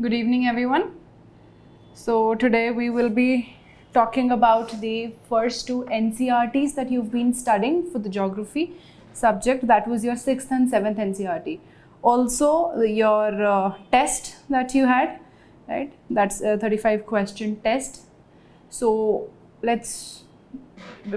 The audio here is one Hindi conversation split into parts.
Good evening, everyone. So today we will be talking about the first two NCERTs that you've been studying for the geography subject. That was your 6th and 7th NCERT. Also your test that you had, right? That's a 35 question test. So let's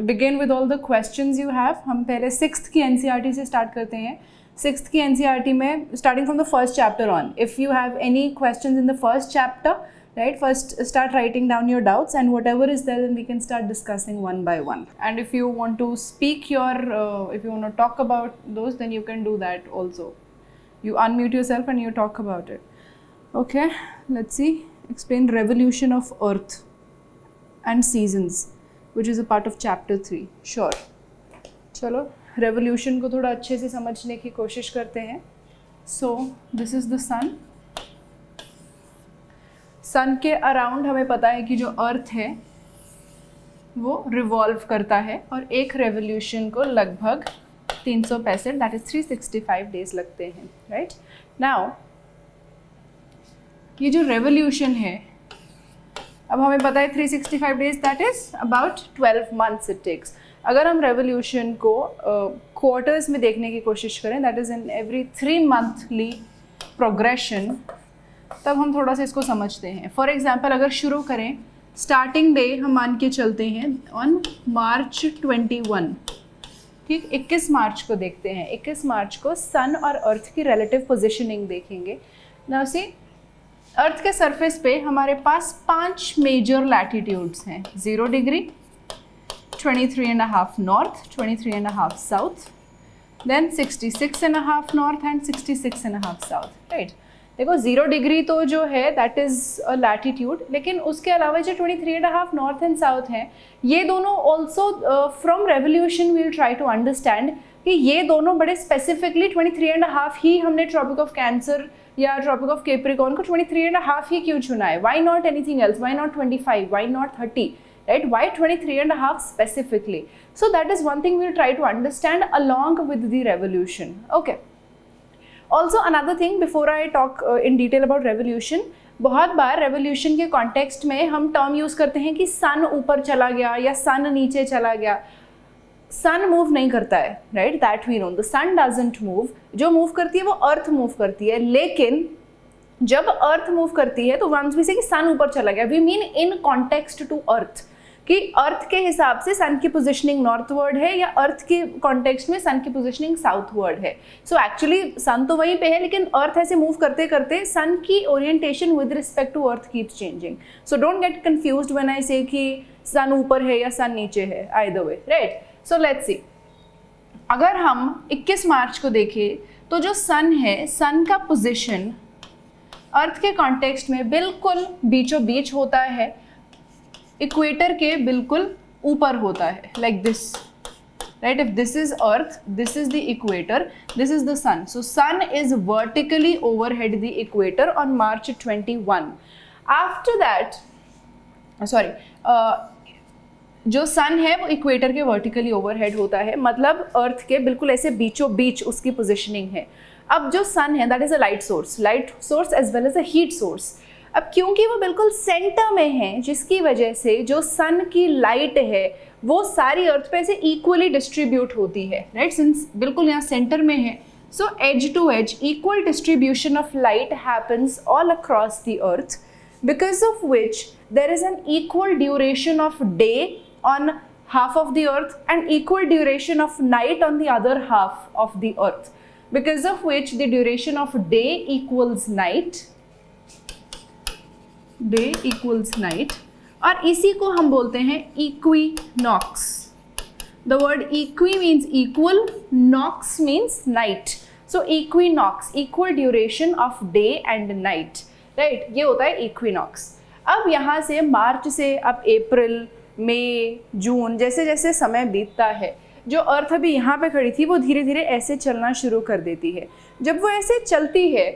begin with all the questions you have. हम पहले 6th की NCERT से start करते हैं. 6th की NCERT में starting from the first chapter on. If you have any questions in the first chapter, right, first start writing down your doubts and whatever is there, then we can start discussing one by one. And if you want to speak if you want to talk about those, then you can do that also. You unmute yourself and you talk about it. Okay, let's see. Explain revolution of Earth and seasons, which is a part of chapter 3. Sure. चलो रेवोल्यूशन को थोड़ा अच्छे से समझने की कोशिश करते हैं. सो दिस इज़ द सन के अराउंड हमें पता है कि जो अर्थ है वो रिवॉल्व करता है और एक रेवोल्यूशन को लगभग 365 दैट इज 365 डेज लगते हैं. राइट नाउ ये जो रेवोल्यूशन है, अब हमें पता है 365 days that is about 12 months it takes. अगर हम रेवोल्यूशन को क्वार्टर्स में देखने की कोशिश करें, that is in every 3 monthly progression, तब हम थोड़ा सा इसको समझते हैं. फॉर एग्जांपल अगर शुरू करें, स्टार्टिंग डे हम मान के चलते हैं ऑन मार्च 21. ठीक, 21 मार्च को देखते हैं. 21 मार्च को सन और अर्थ की रिलेटिव पोजिशनिंग देखेंगे. नाउ सी, अर्थ के सरफेस पे हमारे पास 5 मेजर लैटिट्यूड्स हैं. 0 degree, 23.5 north, 23.5 south, then 66.5 north and 66.5 south. right? देखो 0 डिग्री तो जो है दैट इज़ अ लैटिट्यूड, लेकिन उसके अलावा जो 23.5 नॉर्थ एंड साउथ हैं, ये दोनों also from revolution we'll try to understand कि ये दोनों बड़े स्पेसिफिकली 23.5 ही हमने ट्रॉपिक ऑफ कैंसर या ट्रॉपिक ऑफ कैप्रिकॉर्न को 23.5 ही क्यों चुना है. Why not anything else, why not 25, why not 30, right? Why 23.5 specifically? So that is one thing we'll try to understand along with the revolution. Okay. Also another thing before I talk in detail about revolution, बहुत बार revolution के context में हम term use करते हैं कि sun ऊपर चला गया या sun नीचे चला गया. sun move नहीं करता है, right? That we know. The sun doesn't move. जो move करती है वो earth move करती है, लेकिन जब अर्थ मूव करती है तो वंस भी से कि सन ऊपर चला गया, we mean in context to earth, कि अर्थ के हिसाब से सन की पोजीशनिंग नॉर्थवर्ड है या अर्थ के कॉन्टेक्स्ट में सन की पोजीशनिंग साउथवर्ड है. सो एक्चुअली सन तो वहीं पे है, लेकिन अर्थ ऐसे मूव करते करते सन की orientation with respect to earth keeps changing. So don't get confused when I say कि सन ऊपर है या सन नीचे है, either way. Right, so let's see. अगर हम 21 मार्च को देखें तो जो सन है, सन का पोजिशन अर्थ के कॉन्टेक्स्ट में बिल्कुल बीचों बीच होता है, इक्वेटर के बिल्कुल ऊपर होता है, like this. Right, if this is earth, this is the equator, this is the sun. So sun is vertically overhead the equator on March 21. After that जो सन है वो इक्वेटर के वर्टिकली ओवरहेड होता है, मतलब अर्थ के बिल्कुल ऐसे बीचों बीच उसकी पोजिशनिंग है. अब जो सन है that is a light source as well as a heat source. अब क्योंकि वो बिल्कुल सेंटर में है, जिसकी वजह से जो सन की लाइट है वो सारी अर्थ पे ऐसे इक्वली डिस्ट्रीब्यूट होती है. राइट, सिंस बिल्कुल यहाँ सेंटर में है, so edge to edge equal distribution of light happens all across the earth, because of which there is an equal duration of day on half of the earth and equal duration of night on the other half of the earth, because of which the duration of day equals night, और इसी को हम बोलते हैं equinox. The word equi means equal, nox means night. So equinox, equal duration of day and night, right? ये होता है equinox. अब यहाँ से मार्च से अब अप्रैल, मई, जून, जैसे जैसे समय बीतता है, जो अर्थ अभी यहाँ पे खड़ी थी वो धीरे धीरे ऐसे चलना शुरू कर देती है. जब वो ऐसे चलती है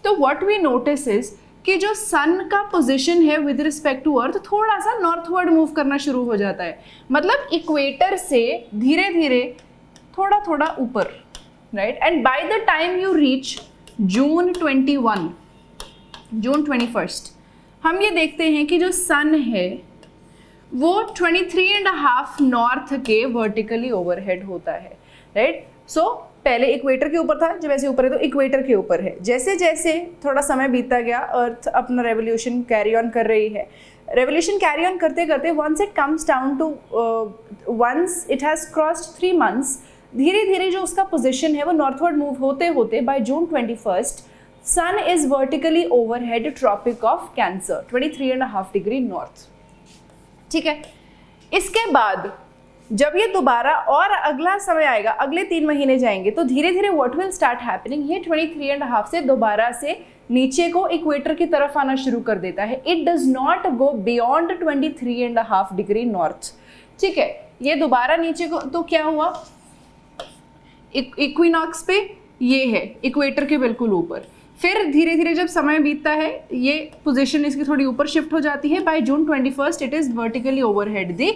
तो व्हाट वी नोटिस इज कि जो सन का पोजीशन है विद रिस्पेक्ट टू अर्थ थोड़ा सा नॉर्थवर्ड मूव करना शुरू हो जाता है, मतलब इक्वेटर से धीरे धीरे थोड़ा थोड़ा ऊपर. Right, and bye the time you reach June 21, जून 21 हम ये देखते हैं कि जो सन है वो 23.5 नॉर्थ के वर्टिकली ओवरहेड होता है, राइट। सो पहले इक्वेटर के ऊपर था, जब ऐसे ऊपर है तो इक्वेटर के ऊपर है। जैसे जैसे थोड़ा समय बीतता गया, अर्थ अपना रेवोल्यूशन कैरी ऑन कर रही है। रेवोल्यूशन कैरी ऑन करते करते once it comes down to once it has crossed 3 months, धीरे धीरे जो उसका पोजिशन है वो नॉर्थवर्ड मूव होते होते by June 21 sun is vertically overhead tropic of cancer 23.5 degree north, ठीक है। इसके बाद जब ये दोबारा और अगला समय आएगा, अगले 3 महीने जाएंगे, तो धीरे धीरे व्हाट विल स्टार्ट हैपनिंग, ये 23.5 से दोबारा से नीचे को इक्वेटर की तरफ आना शुरू कर देता है। It does not go beyond 23.5 degree north, ठीक है। ये दोबारा नीचे को, तो क्या हुआ, इक्विनॉक्स पे ये है इक्वेटर के बिल्कुल ऊपर। फिर धीरे धीरे जब समय बीतता है ये पोजीशन इसकी थोड़ी ऊपर शिफ्ट हो जाती है। By June 21 it is vertically overhead the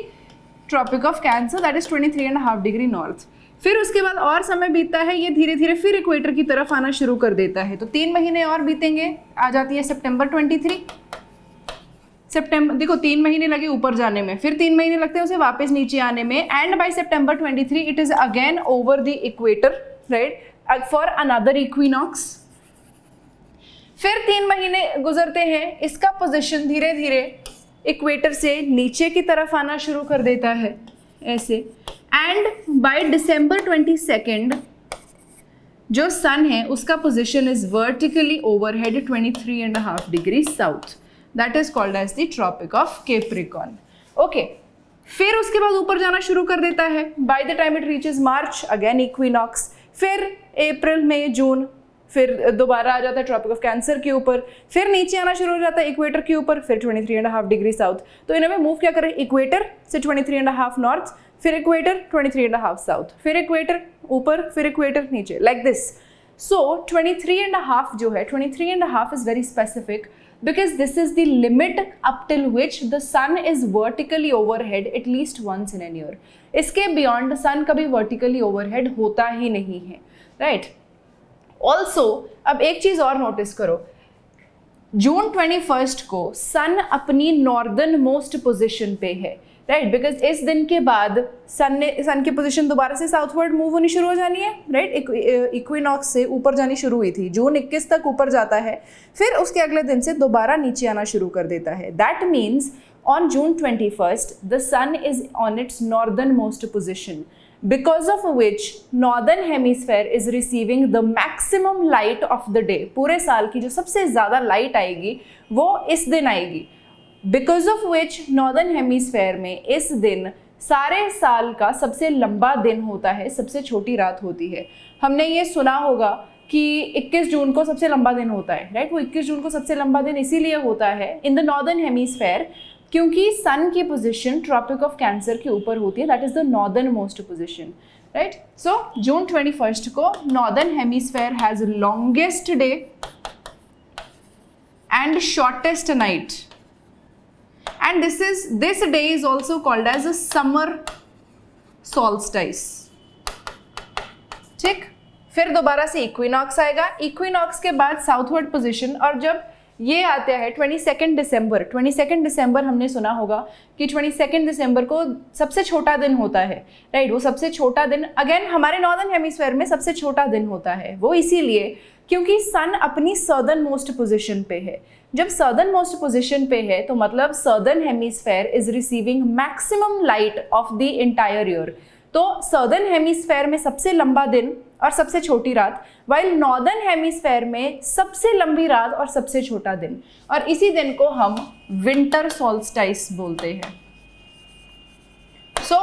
tropic of cancer, that is 23.5 degree north. फिर उसके बाद और समय बीतता है, ये धीरे धीरे फिर इक्वेटर की तरफ आना शुरू कर देता है। तो 3 महीने और बीतेंगे, आ जाती है सितंबर 23। सितंबर, देखो 3 महीने लगे ऊपर जाने में, फिर 3 महीने लगते हैं उसे वापस नीचे आने में, and by September 23 it is again over the equator, right, for another equinox. फिर 3 महीने गुजरते हैं, इसका पोजीशन धीरे धीरे इक्वेटर से नीचे की तरफ आना शुरू कर देता है ऐसे, एंड बाय दिसंबर 22 जो सन है उसका position is vertically overhead 23.5 degree south, that is called as the tropic of Capricorn, okay. फिर उसके बाद ऊपर जाना शुरू कर देता है, by the time it reaches March again equinox, फिर अप्रैल मई जून फिर दोबारा आ जाता है ट्रॉपिक ऑफ कैंसर के ऊपर, फिर नीचे आना शुरू हो जाता है इक्वेटर के ऊपर, फिर 23.5 डिग्री साउथ। तो इन्हें मूव क्या करें, इक्वेटर से 23.5 नॉर्थ, फिर इक्वेटर 23.5 साउथ, फिर इक्वेटर ऊपर, फिर इक्वेटर नीचे, लाइक दिस। सो 23.5 जो है, 23.5 is very specific because this is the limit up till which the sun is vertically overhead at least once in a year. इसके beyond sun कभी vertically overhead होता ही नहीं है, right? Also, अब एक चीज और नोटिस करो, जून 21 को सन अपनी नॉर्दर्न मोस्ट पोजिशन पे है, राइट, बिकॉज इस दिन के बाद सन की पोजीशन दोबारा से साउथवर्ड मूव होनी शुरू हो जानी है, राइट। इक्विनॉक्स से ऊपर जानी शुरू हुई थी, जून 21 तक ऊपर जाता है, फिर उसके अगले दिन से दोबारा नीचे आना शुरू कर देता है। That means on June 21 the sun is on its northernmost position, because of which northern hemisphere is receiving the maximum light of the day। पूरे साल की जो सबसे ज़्यादा लाइट आएगी वो इस दिन आएगी, because of which northern hemisphere में इस दिन सारे साल का सबसे लंबा दिन होता है, सबसे छोटी रात होती है। हमने ये सुना होगा कि 21 जून को सबसे लंबा दिन होता है, राइट। वो 21 जून को सबसे लंबा दिन इसीलिए होता है इन द नॉर्दर्न हेमिस्फेयर क्योंकि सन की पोजीशन ट्रॉपिक ऑफ कैंसर के ऊपर होती है, that is the northern most position, right. So June 21 को northern hemisphere has longest day and shortest night, and this day is also called as a summer solstice, ठीक। फिर दोबारा से इक्विनॉक्स आएगा, इक्विनॉक्स के बाद साउथवर्ड पोजीशन, और जब ये आता है 22 दिसंबर हमने सुना होगा कि 22 दिसंबर को सबसे छोटा दिन होता है, राइट। वो सबसे छोटा दिन अगेन हमारे नॉर्दर्न हेमिस्फेयर में सबसे छोटा दिन होता है, वो इसीलिए क्योंकि सन अपनी सदर्न मोस्ट पोजीशन पे है। जब सदर्न मोस्ट पोजीशन पे है तो मतलब southern hemisphere is receiving maximum light of the entire year. तो सदर्न हेमिस्फेयर में सबसे लंबा दिन और सबसे छोटी रात, वाइल नॉर्दर्न हेमिस्फेयर में सबसे लंबी रात और सबसे छोटा दिन, और इसी दिन को हम विंटर सॉल्स्टाइस बोलते हैं। सो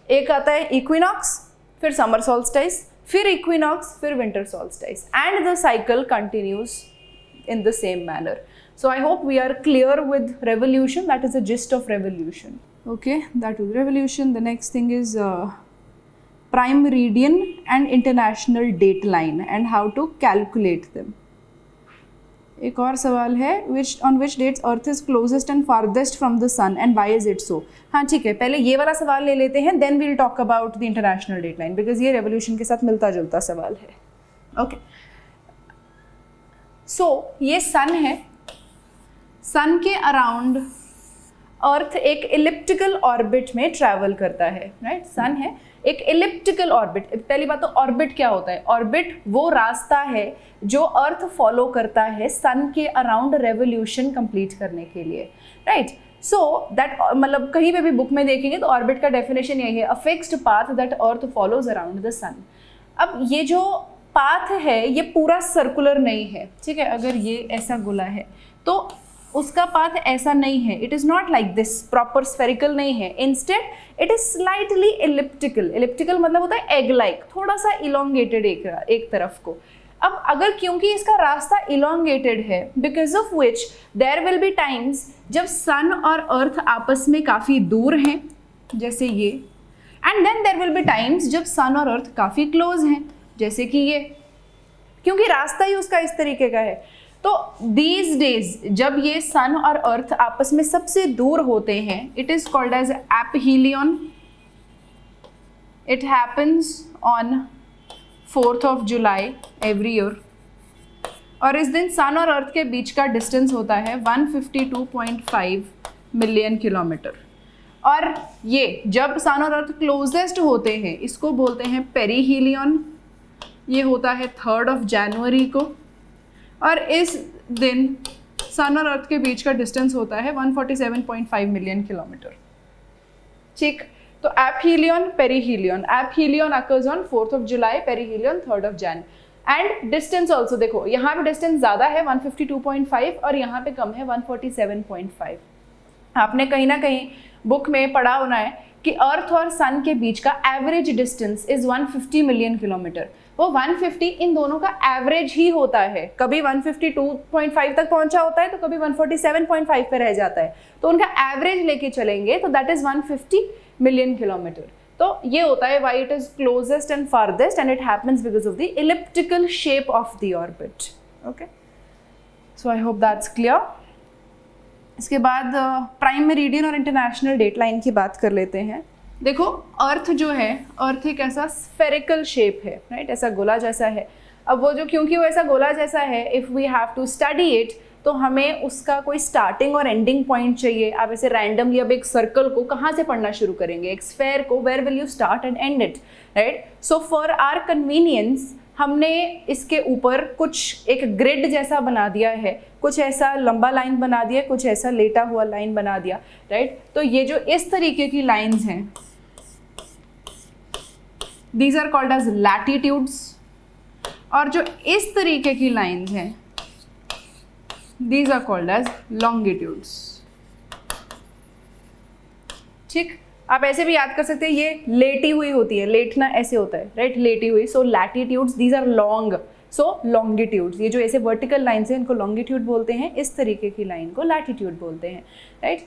एक आता है इक्विनॉक्स, फिर समर सॉल्स्टाइस, फिर इक्विनॉक्स, फिर winter solstice, and the cycle continues in the same manner. So I hope we are clear with revolution. That is the gist of revolution. Okay, that was revolution. The next thing is prime meridian and international date line and how to calculate them. एक और सवाल है, on which dates Earth is closest and farthest from the sun and why is it so? हाँ ठीक है, पहले ये वाला सवाल ले लेते हैं, then we'll talk about the international date line because ये revolution के साथ मिलता जुलता सवाल है। Okay. ये सन है, सन के अराउंड अर्थ एक इलिप्टिकल ऑर्बिट में ट्रैवल करता है, राइट। सन है एक इलिप्टिकल ऑर्बिट। पहली बात तो ऑर्बिट क्या होता है? ऑर्बिट वो रास्ता है जो अर्थ फॉलो करता है सन के अराउंड रेवोल्यूशन कंप्लीट करने के लिए, राइट। सो दैट मतलब कहीं पे भी बुक में देखेंगे तो ऑर्बिट का डेफिनेशन यही है, a fixed path that earth follows around the sun. अब ये जो पाथ है ये पूरा सर्कुलर नहीं है, ठीक है। अगर ये ऐसा गोला है तो उसका पाथ ऐसा नहीं है, it is not like this, proper spherical नहीं है, instead it is slightly elliptical. Elliptical मतलब होता है एग लाइक, थोड़ा सा इलोंगेटेड एक तरफ को। अब अगर क्योंकि इसका रास्ता इलोंगेटेड है, because of which there will be times जब सन और अर्थ आपस में काफ़ी दूर हैं, जैसे ये, and then there will be times जब सन और अर्थ काफ़ी क्लोज हैं, जैसे कि ये, क्योंकि रास्ता ही उसका इस तरीके का है। तो दीज डेज जब ये सन और अर्थ आपस में सबसे दूर होते हैं, it is called as aphelion. It happens on 4th of July every year, और इस दिन सन और अर्थ के बीच का डिस्टेंस होता है 152.5 मिलियन किलोमीटर। और ये जब सन और अर्थ क्लोजेस्ट होते हैं इसको बोलते हैं पेरीहीलियन। ये होता है 3rd of जनवरी को, और इस दिन सन और अर्थ के बीच का डिस्टेंस होता है 147.5 मिलियन किलोमीटर, ठीक। तो aphelion, perihelion, aphelion occurs on 4th of July, perihelion 3rd of Jan. And distance also देखो, यहाँ पे डिस्टेंस ज़्यादा है 152.5 और यहाँ पे कम है 147.5। आपने कहीं ना कहीं बुक में पढ़ा होना है कि अर्थ और सन के बीच का average distance is 150 million kilometre. वो 150 इन दोनों का एवरेज ही होता है, कभी 152.5 तक पहुंचा होता है तो कभी 147.5 पे रह जाता है, तो उनका एवरेज लेके चलेंगे तो दैट इज 150 मिलियन किलोमीटर। तो ये होता है why it is closest and farthest, and it happens because of the elliptical shape of the orbit. Okay, so I hope that's clear. इसके बाद प्राइम मेरिडियन और इंटरनेशनल डेट लाइन की बात कर लेते हैं। देखो अर्थ जो है, अर्थ एक ऐसा स्फेरिकल शेप है, राइट, ऐसा गोला जैसा है। अब वो जो, क्योंकि वो ऐसा गोला जैसा है, if we have to study it तो हमें उसका कोई स्टार्टिंग और एंडिंग पॉइंट चाहिए। आप ऐसे रैंडमली अब एक सर्कल को कहाँ से पढ़ना शुरू करेंगे, एक स्फेयर को, where will you start and end it, right. So for our convenience हमने इसके ऊपर कुछ एक ग्रिड जैसा बना दिया है, कुछ ऐसा लंबा लाइन बना दिया, कुछ ऐसा लेटा हुआ लाइन बना दिया, राइट। तो ये जो इस तरीके की लाइंस हैं, these are called as latitudes, और जो इस तरीके की लाइंस हैं these are called as longitudes, ठीक। आप ऐसे भी याद कर सकते हैं, ये लेटी हुई होती है, लेटना ऐसे होता है, राइट, लेटी हुई। So latitudes, these are long, so longitudes, ये जो ऐसे वर्टिकल लाइन्स हैं इनको लॉन्गिट्यूड बोलते हैं, इस तरीके की लाइन को लैटिट्यूड बोलते हैं, राइट।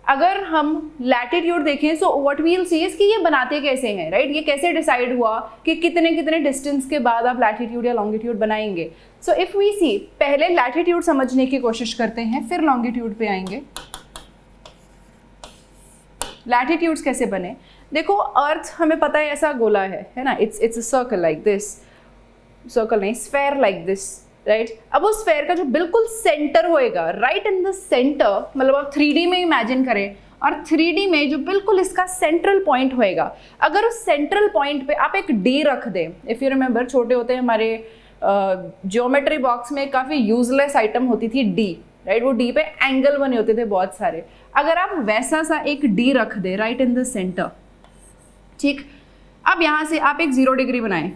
अगर हम लैटिट्यूड देखें so what we will see is कि ये बनाते कैसे हैं, राइट, ये कैसे डिसाइड हुआ कि कितने कितने डिस्टेंस के बाद आप लैटिट्यूड या लॉन्गिट्यूड बनाएंगे। सो इफ वी सी, पहले लैटिट्यूड समझने की कोशिश करते हैं, फिर लॉन्गिट्यूड पे आएंगे। लैटिट्यूड्स कैसे बने? देखो अर्थ हमें पता है ऐसा गोला है ना, it's a circle like this, circle नहीं, स्फेयर लाइक दिस, राइट। अब उस स्फेयर का जो बिल्कुल सेंटर होएगा, राइट इन द सेंटर, मतलब आप 3D में इमेजिन करें, और 3D में जो बिल्कुल इसका सेंट्रल पॉइंट होएगा, अगर उस सेंट्रल पॉइंट पे आप एक डी रख दें, इफ़ यू रिमेंबर छोटे होते हैं हमारे ज्योमेट्री बॉक्स में काफ़ी यूजलेस आइटम होती थी डी, राइट, वो डी पे एंगल बने होते थे बहुत सारे। अगर आप वैसा सा एक डी रख दे राइट इन द सेंटर, ठीक। अब यहाँ से आप एक 0 डिग्री बनाएं,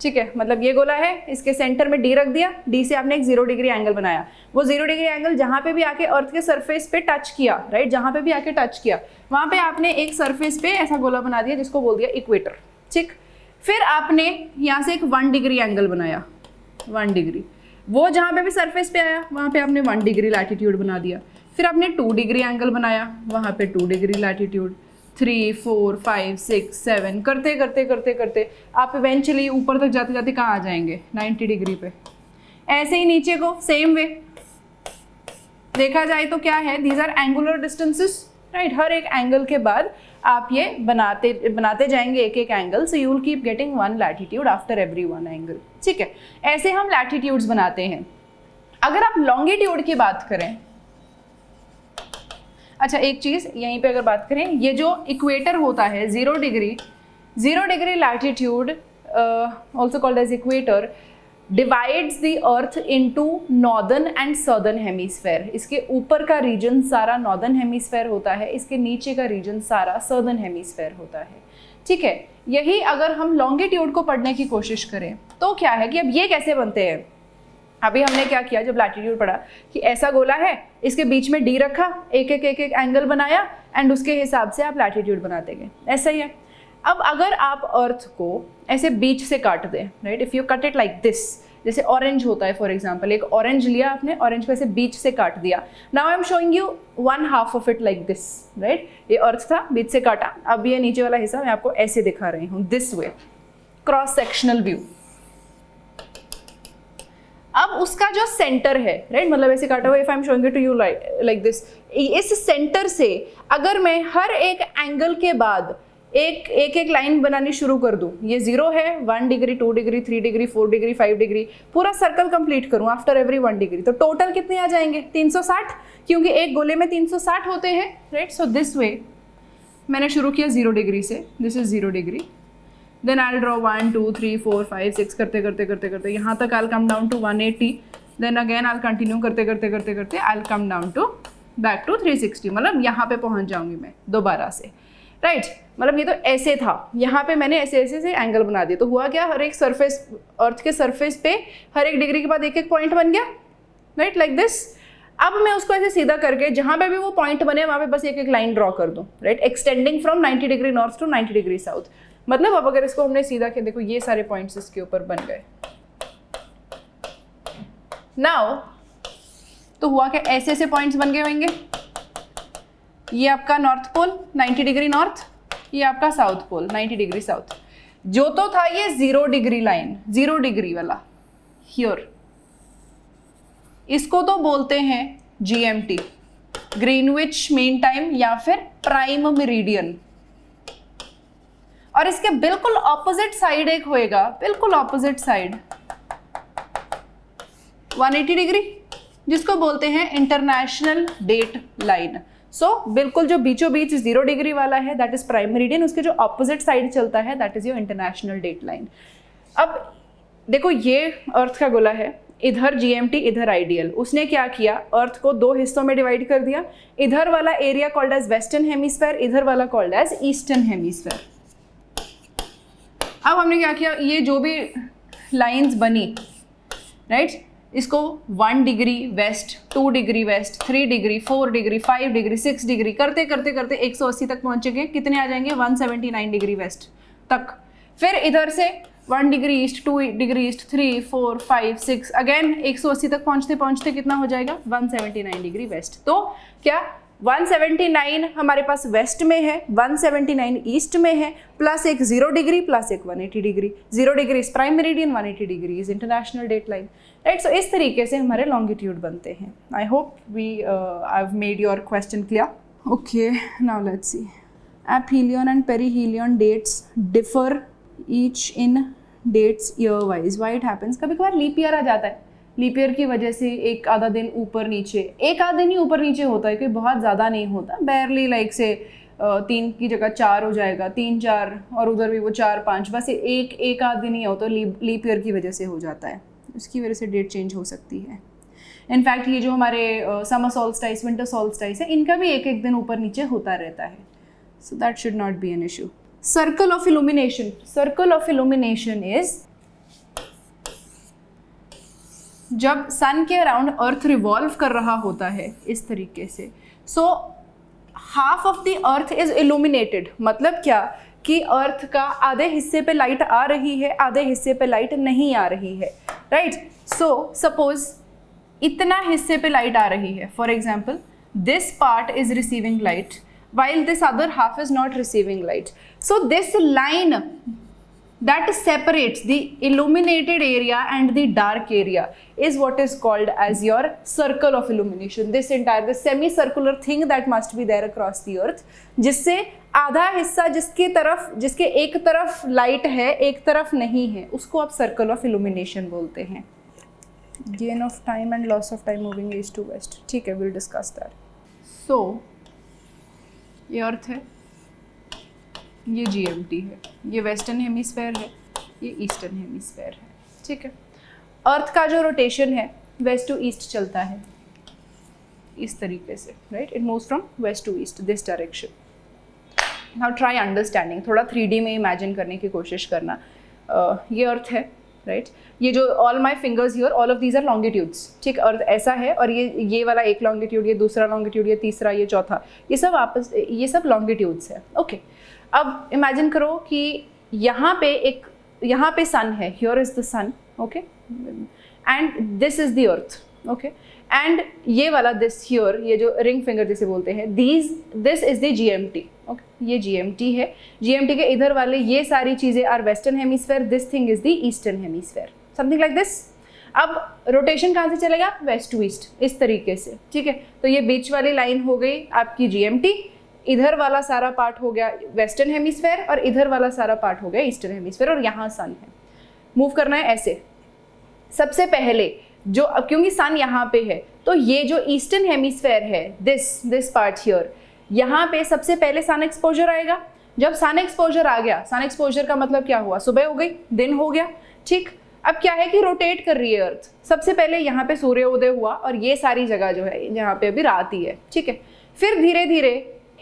ठीक है, मतलब ये गोला है, इसके सेंटर में डी रख दिया, डी से आपने एक 0 डिग्री एंगल बनाया। वो 0 डिग्री एंगल जहाँ पे भी आके अर्थ के सरफेस पे टच किया, राइट, जहाँ पे भी आके टच किया वहाँ पे आपने एक सरफेस पे ऐसा गोला बना दिया जिसको बोल दिया इक्वेटर, ठीक। फिर आपने यहाँ से एक 1 डिग्री एंगल बनाया, 1 डिग्री, वो जहाँ पे भी सरफेस पे आया वहाँ पे आपने 1 डिग्री लैटिट्यूड बना दिया। फिर आपने 2 डिग्री एंगल बनाया, वहाँ पे 2 डिग्री लैटिट्यूड, 3, 4, 5, 6, 7 करते करते करते करते आप इवेंचुअली ऊपर तक जाते जाते कहाँ आ जाएंगे, 90 डिग्री पे। ऐसे ही नीचे को सेम वे देखा जाए तो क्या है, these are angular distances, right. हर एक एंगल के बाद आप ये बनाते जाएंगे एक एक angle, so you will keep getting one latitude after every one angle, ठीक है। ऐसे हम लैटिट्यूड्स बनाते हैं। अगर आप लॉन्गिट्यूड की बात करें, अच्छा एक चीज़ यहीं पे अगर बात करें, ये जो इक्वेटर होता है 0 degree latitude also called as equator divides the earth into northern and southern hemisphere. इसके ऊपर का रीजन सारा नॉर्दर्न हेमीस्फेयर होता है, इसके नीचे का रीजन सारा सदर्न हेमीस्फेयर होता है, ठीक है। यही अगर हम लॉन्गिट्यूड को पढ़ने की कोशिश करें तो क्या है कि अब ये कैसे बनते हैं। अभी हमने क्या किया जब लैटिट्यूड पढ़ा कि ऐसा गोला है, इसके बीच में डी रखा, एक एक एंगल बनाया एंड उसके हिसाब से आप लैटिट्यूड बनाते गए, ऐसा ही है। अब अगर आप अर्थ को ऐसे बीच से काट दें, right, if you cut it like this, जैसे ऑरेंज होता है फॉर एग्जांपल, एक ऑरेंज लिया आपने, ऑरेंज को ऐसे बीच से काट दिया, now I am showing you 1/2 of it like this, right. ये अर्थ था, बीच से काटा, अब ये नीचे वाला हिस्सा मैं आपको ऐसे दिखा रही हूँ, this way, cross sectional view. अब उसका जो सेंटर है, राइट, मतलब ऐसे काटा हुआ, if I am showing it to you like this, इस सेंटर से अगर मैं हर एक एंगल के बाद एक लाइन बनानी शुरू कर दूं, ये 0 है, 1 degree, 2 degree, 3 degree, 4 degree, 5 degree, पूरा सर्कल कंप्लीट करूं आफ्टर एवरी 1 डिग्री, तो टोटल कितने आ जाएंगे 360, क्योंकि एक गोले में 360 होते हैं, राइट। सो दिस वे मैंने शुरू किया 0 डिग्री से, this is 0 degree, then I will draw 1 2 3 4 5 6 करते करते यहाँ तक I will come down to 180, then again I will continue करते I will come down to back to 360, मतलब यहाँ पे पहुँच जाऊंगी मैं दोबारा से, राइट। मतलब ये तो ऐसे था, यहाँ पे मैंने ऐसे से एंगल बना दिए, तो हुआ क्या, हर एक सरफेस, अर्थ के सरफेस पे हर एक डिग्री के बाद एक पॉइंट बन गया, राइट, लाइक दिस। अब मैं उसको ऐसे सीधा करके जहाँ पे भी वो पॉइंट बने वहाँ पे बस एक लाइन ड्रॉ कर दूँ, right, extending from 90 degree north to 90 degree south. मतलब अब अगर इसको हमने सीधा किया, देखो ये सारे पॉइंट्स इसके ऊपर बन गए। नाउ तो हुआ क्या, ऐसे पॉइंट्स बन गए होंगे, ये आपका नॉर्थ पोल 90 डिग्री नॉर्थ, ये आपका साउथ पोल 90 डिग्री साउथ। जो तो था ये 0 डिग्री लाइन, 0 डिग्री वाला हियर, इसको तो बोलते हैं GMT, ग्रीनविच मीन टाइम या फिर प्राइम मेरिडियन। और इसके बिल्कुल ऑपोजिट साइड एक होएगा, बिल्कुल ऑपोजिट साइड 180 डिग्री, जिसको बोलते हैं इंटरनेशनल डेट लाइन। सो बिल्कुल जो बीचों बीच 0 डिग्री वाला है दैट इज प्राइम मेरिडियन, उसके जो ऑपोजिट साइड चलता है that is your international date line. अब देखो ये अर्थ का गोला है, इधर GMT इधर आइडियल। उसने क्या किया, अर्थ को 2 हिस्सों में डिवाइड कर दिया, इधर वाला area called as western hemisphere, इधर वाला कॉल्ड एज ईस्टर्न हेमिस्फेयर। अब हमने क्या किया, ये जो भी लाइंस बनी, राइट, इसको 1 degree west, 2 degree west, 3 degree, 4 degree, 5 degree, 6 degree करते करते करते 180 तक पहुंचेंगे, कितने आ जाएंगे 179 डिग्री वेस्ट तक। फिर इधर से 1 degree east, 2 degree east, 3 4 5 6, again 180 तक पहुंचते पहुंचते कितना हो जाएगा 179 डिग्री वेस्ट। तो क्या 179 हमारे पास वेस्ट में है, 179 ईस्ट में है, प्लस एक 0 डिग्री प्लस एक 180 degree. 0 degree is prime meridian, 180 degree is international date line, right. So इस तरीके से हमारे लॉन्गिट्यूड बनते हैं। I hope we I have made your question clear. Okay, now let's see, aphelion and perihelion dates differ each in dates year wise, why it happens. कभी कभार लीप ईयर आ जाता है, लीप ईयर की वजह से एक आधा दिन ऊपर नीचे, एक आधा दिन ही ऊपर नीचे होता है, कोई बहुत ज़्यादा नहीं होता, बैरली लाइक से 3 की जगह 4 हो जाएगा, 3 4, और उधर भी वो 4 5, बस एक आध दिन ही होता है, लीप ईयर की वजह से हो जाता है, उसकी वजह से डेट चेंज हो सकती है। इनफैक्ट ये जो हमारे समर सॉल्स्टाइस, विंटर सॉल्स्टाइस है, इनका भी एक दिन ऊपर नीचे होता रहता है, so that should not be an issue. Circle of illumination, circle of illumination is जब सन के अराउंड अर्थ रिवॉल्व कर रहा होता है इस तरीके से, so half of the earth is illuminated. मतलब क्या कि अर्थ का आधे हिस्से पे लाइट आ रही है, आधे हिस्से पे लाइट नहीं आ रही है, राइट। सो सपोज इतना हिस्से पे लाइट आ रही है, for example this part is receiving light while this other half is not receiving light. So this line that separates the illuminated area and the dark area is what is called as your circle of illumination. This entire, the semicircular thing that must be there across the earth, जिससे आधा हिस्सा जिसके एक तरफ लाइट है एक तरफ नहीं है, उसको आप सर्कल ऑफ इल्यूमिनेशन बोलते हैं. Gain of time and loss of time moving east to west. ठीक है, विल डिस्कस दैट. सो ये अर्थ है, ये GMT है, ये वेस्टर्न हेमिस्फेयर है, ये ईस्टर्न हेमिस्फेयर है. ठीक है, अर्थ का जो रोटेशन है वेस्ट टू ईस्ट चलता है इस तरीके से, right. It moves from west to east this direction. Now try understanding, थोड़ा 3D में इमेजिन करने की कोशिश करना. ये अर्थ है, राइट. ये जो all my fingers here, all of these are longitudes. ठीक, अर्थ ऐसा है और ये वाला एक लॉन्गिट्यूड, ये दूसरा लॉन्गिट्यूड, ये तीसरा, ये चौथा, ये सब लॉन्गिट्यूड्स है. ओके, अब इमेजिन करो कि यहाँ पे सन है, here is the sun, okay, and this is the earth, okay, and ये वाला दिस हियर, ये जो रिंग फिंगर जिसे बोलते हैं, this is the GMT. Okay, ये GMT है. GMT के इधर वाले ये सारी चीज़ें are western hemisphere, this thing is the eastern hemisphere, something like this. अब रोटेशन कहाँ से चलेगा? वेस्ट टू ईस्ट, इस तरीके से. ठीक है, तो ये बीच वाली लाइन हो गई आपकी GMT, इधर वाला सारा पार्ट हो गया वेस्टर्न हेमिस्फेयर और इधर वाला सारा पार्ट हो गया ईस्टर्न हेमिस्फेयर, और यहाँ सन है. मूव करना है ऐसे. सबसे पहले जो, अब क्योंकि सन यहाँ पे है तो ये जो ईस्टर्न हेमिस्फेयर है, दिस पार्ट हियर, यहाँ पे सबसे पहले सन एक्सपोजर आएगा. जब सन एक्सपोजर आ गया, सन एक्सपोजर का मतलब क्या हुआ? सुबह हो गई, दिन हो गया. ठीक, अब क्या है कि रोटेट कर रही है अर्थ. सबसे पहले यहाँ पे सूर्योदय हुआ और ये सारी जगह जो है यहाँ पे अभी रात ही है. ठीक है, फिर धीरे धीरे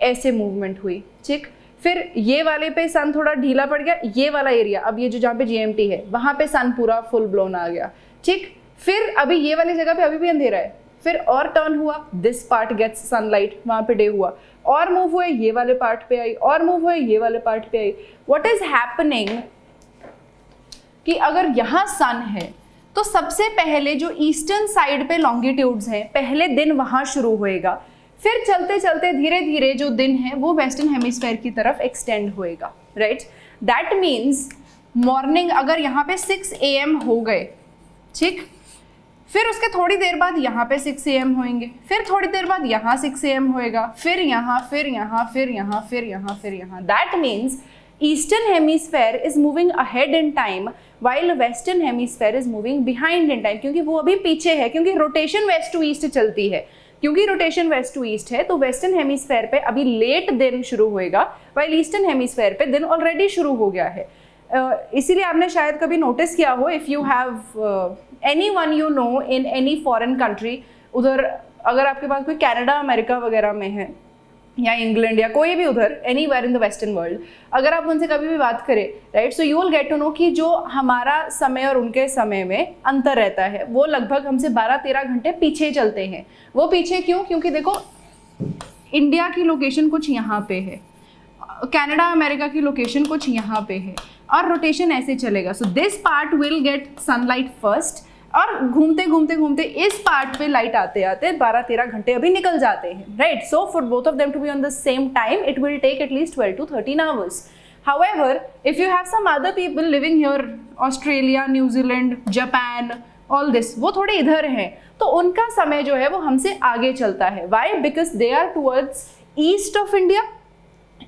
ऐसे मूवमेंट हुई. ठीक, फिर ये वाले पे सन थोड़ा ढीला पड़ गया, ये वाला एरिया, अब ये जो जहाँ पे GMT है वहाँ पे सन पूरा फुल ब्लोन आ गया. ठीक, फिर अभी ये वाली जगह पे अभी भी अंधेरा है, फिर और टर्न हुआ, दिस पार्ट गेट्स सनलाइट, वहाँ पे डे हुआ, और मूव हुए ये वाले पार्ट पे आई, और मूव हुए ये वाले पार्ट पे आई. व्हाट इज हैपनिंग कि अगर यहाँ सन है तो सबसे पहले जो ईस्टर्न साइड पे लॉन्गिट्यूड्स हैं, पहले दिन वहाँ शुरू होएगा, फिर चलते चलते धीरे धीरे जो दिन है वो वेस्टर्न हेमिस्फेयर की तरफ एक्सटेंड होएगा, राइट. दैट मीन्स मॉर्निंग अगर यहाँ पे 6 AM हो गए, ठीक, फिर उसके थोड़ी देर बाद यहाँ पे 6 AM होंगे, फिर थोड़ी देर बाद यहाँ 6 AM होएगा, फिर यहाँ, फिर यहाँ, फिर यहाँ, फिर यहाँ, फिर यहाँ. That means eastern hemisphere is moving ahead in time while western hemisphere is moving behind in time, क्योंकि वो अभी पीछे है, क्योंकि रोटेशन वेस्ट टू ईस्ट चलती है. क्योंकि रोटेशन वेस्ट टू ईस्ट है तो वेस्टर्न हेमिस्फेयर पे अभी लेट दिन शुरू होएगा, वाइल ईस्टर्न हेमिस्फेयर पे दिन ऑलरेडी शुरू हो गया है. इसीलिए आपने शायद कभी नोटिस किया हो, if you have anyone you know in any foreign country, उधर अगर आपके पास कोई कनाडा अमेरिका वगैरह में है या इंग्लैंड या कोई भी उधर anywhere in the western world, अगर आप उनसे कभी भी बात करें, right, so you will get to know कि जो हमारा समय और उनके समय में अंतर रहता है वो लगभग हमसे 12-13 घंटे पीछे चलते हैं. वो पीछे क्यों? क्योंकि देखो इंडिया की लोकेशन कुछ यहाँ पे है, कनाडा अमेरिका की लोकेशन कुछ यहाँ पे है, और रोटेशन ऐसे चलेगा. So this part will get sunlight first, और घूमते घूमते घूमते इस पार्ट पे लाइट आते आते 12-13 घंटे अभी निकल जाते हैं, right. So for both of them to be on the same time it will take at least 12 to 13 hours. However, if you have some other people living here, Australia, New Zealand, Japan, all this, वो थोड़े इधर हैं, तो उनका समय जो है वो हमसे आगे चलता है. Why? Because they are towards east of India.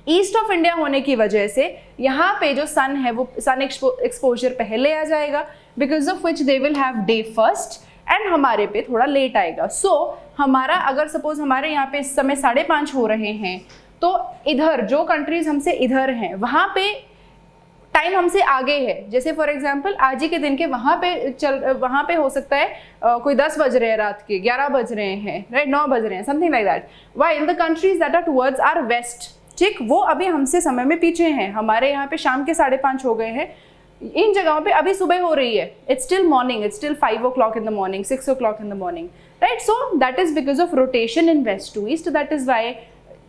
East of India होने की वजह से यहाँ पे जो सन है वो सन एक्सपोजर पहले आ जाएगा, because of which they will have day first, and हमारे पे थोड़ा लेट आएगा. सो हमारा अगर सपोज हमारे यहाँ पे इस समय 5:30 हो रहे हैं, तो इधर जो कंट्रीज हमसे इधर हैं वहाँ पे टाइम हमसे आगे है. जैसे फॉर एग्जांपल आज ही के दिन के वहाँ पे हो सकता है कोई 10 बज रहे हैं रात के, 11 बज रहे हैं, राइट, 9 बज रहे हैं, something like that. While the countries that are towards our west, ठीक, वो अभी हमसे समय में पीछे हैं. हमारे यहाँ पे शाम के 5:30 हो गए हैं, इन जगहों पे अभी सुबह हो रही है. It's still morning, it's still 5 o'clock in the morning, 6 o'clock in the morning, right. So that is because of rotation in west to east. That is why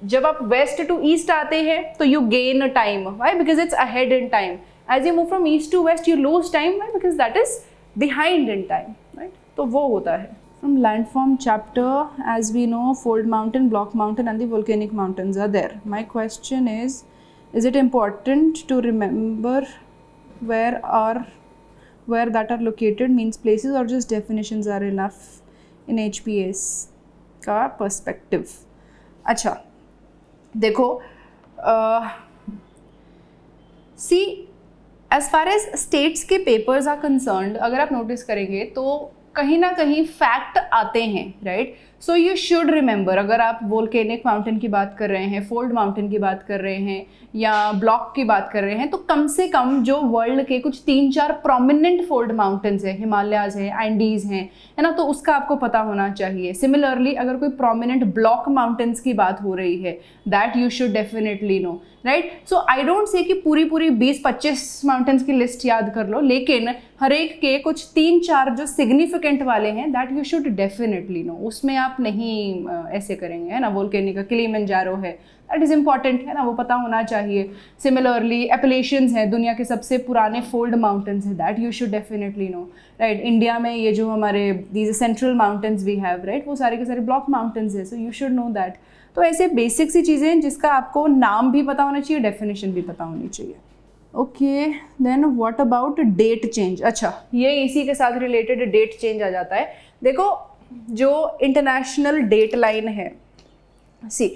जब आप वेस्ट टू ईस्ट आते हैं तो you gain time. Why? Because it's ahead in time. As you move from east to west you lose time. Why? Because that is behind in time, right. तो वो होता है. From landform chapter, as we know, fold mountain, block mountain and the volcanic mountains are there. My question is it important to remember where that are located means places or just definitions are enough in HPS का perspective. अच्छा देखो सी एज फार एज स्टेट्स के पेपर्स आर कंसर्न्ड, अगर आप नोटिस करेंगे तो कहीं ना कहीं फैक्ट आते हैं, right. So you should remember, अगर आप वोल्केनिक माउंटेन की बात कर रहे हैं, फोल्ड माउंटेन की बात कर रहे हैं या ब्लॉक की बात कर रहे हैं, तो कम से कम जो वर्ल्ड के कुछ 3-4 प्रोमिनेंट फोल्ड माउंटेन्स हैं, हिमालयाज हैं, एंडीज़ हैं, है ना, तो उसका आपको पता होना चाहिए. सिमिलरली अगर कोई प्रोमिनेंट ब्लॉक माउंटेन्स की बात हो रही है, that you should definitely know, right. So I don't say कि पूरी 20-25 माउंटेन्स की लिस्ट याद कर लो, लेकिन हर एक के कुछ 3-4 जो सिग्निफिकेंट वाले हैं that you should definitely know. उसमें आप नहीं ऐसे करेंगे, है ना. वोल्केनिक का किलिमंजारो है, दैट इज़ इंपॉर्टेंट, है ना, वो पता होना चाहिए. सिमिलरली एपलेशियंस हैं, दुनिया के सबसे पुराने फोल्ड माउंटेन्स हैं, that you should definitely know, right. India में ये जो हमारे these central mountains we have, right, वो सारे के सारे ब्लॉक माउंटेन्स हैं, so you should know that. तो ऐसे बेसिक सी चीज़ें हैं जिसका आपको नाम भी पता होना चाहिए, डेफिनेशन भी पता होनी चाहिए. Okay, then what about date change. अच्छा, ये इसी के साथ रिलेटेड डेट चेंज आ जाता है. देखो जो इंटरनेशनल डेट लाइन है, see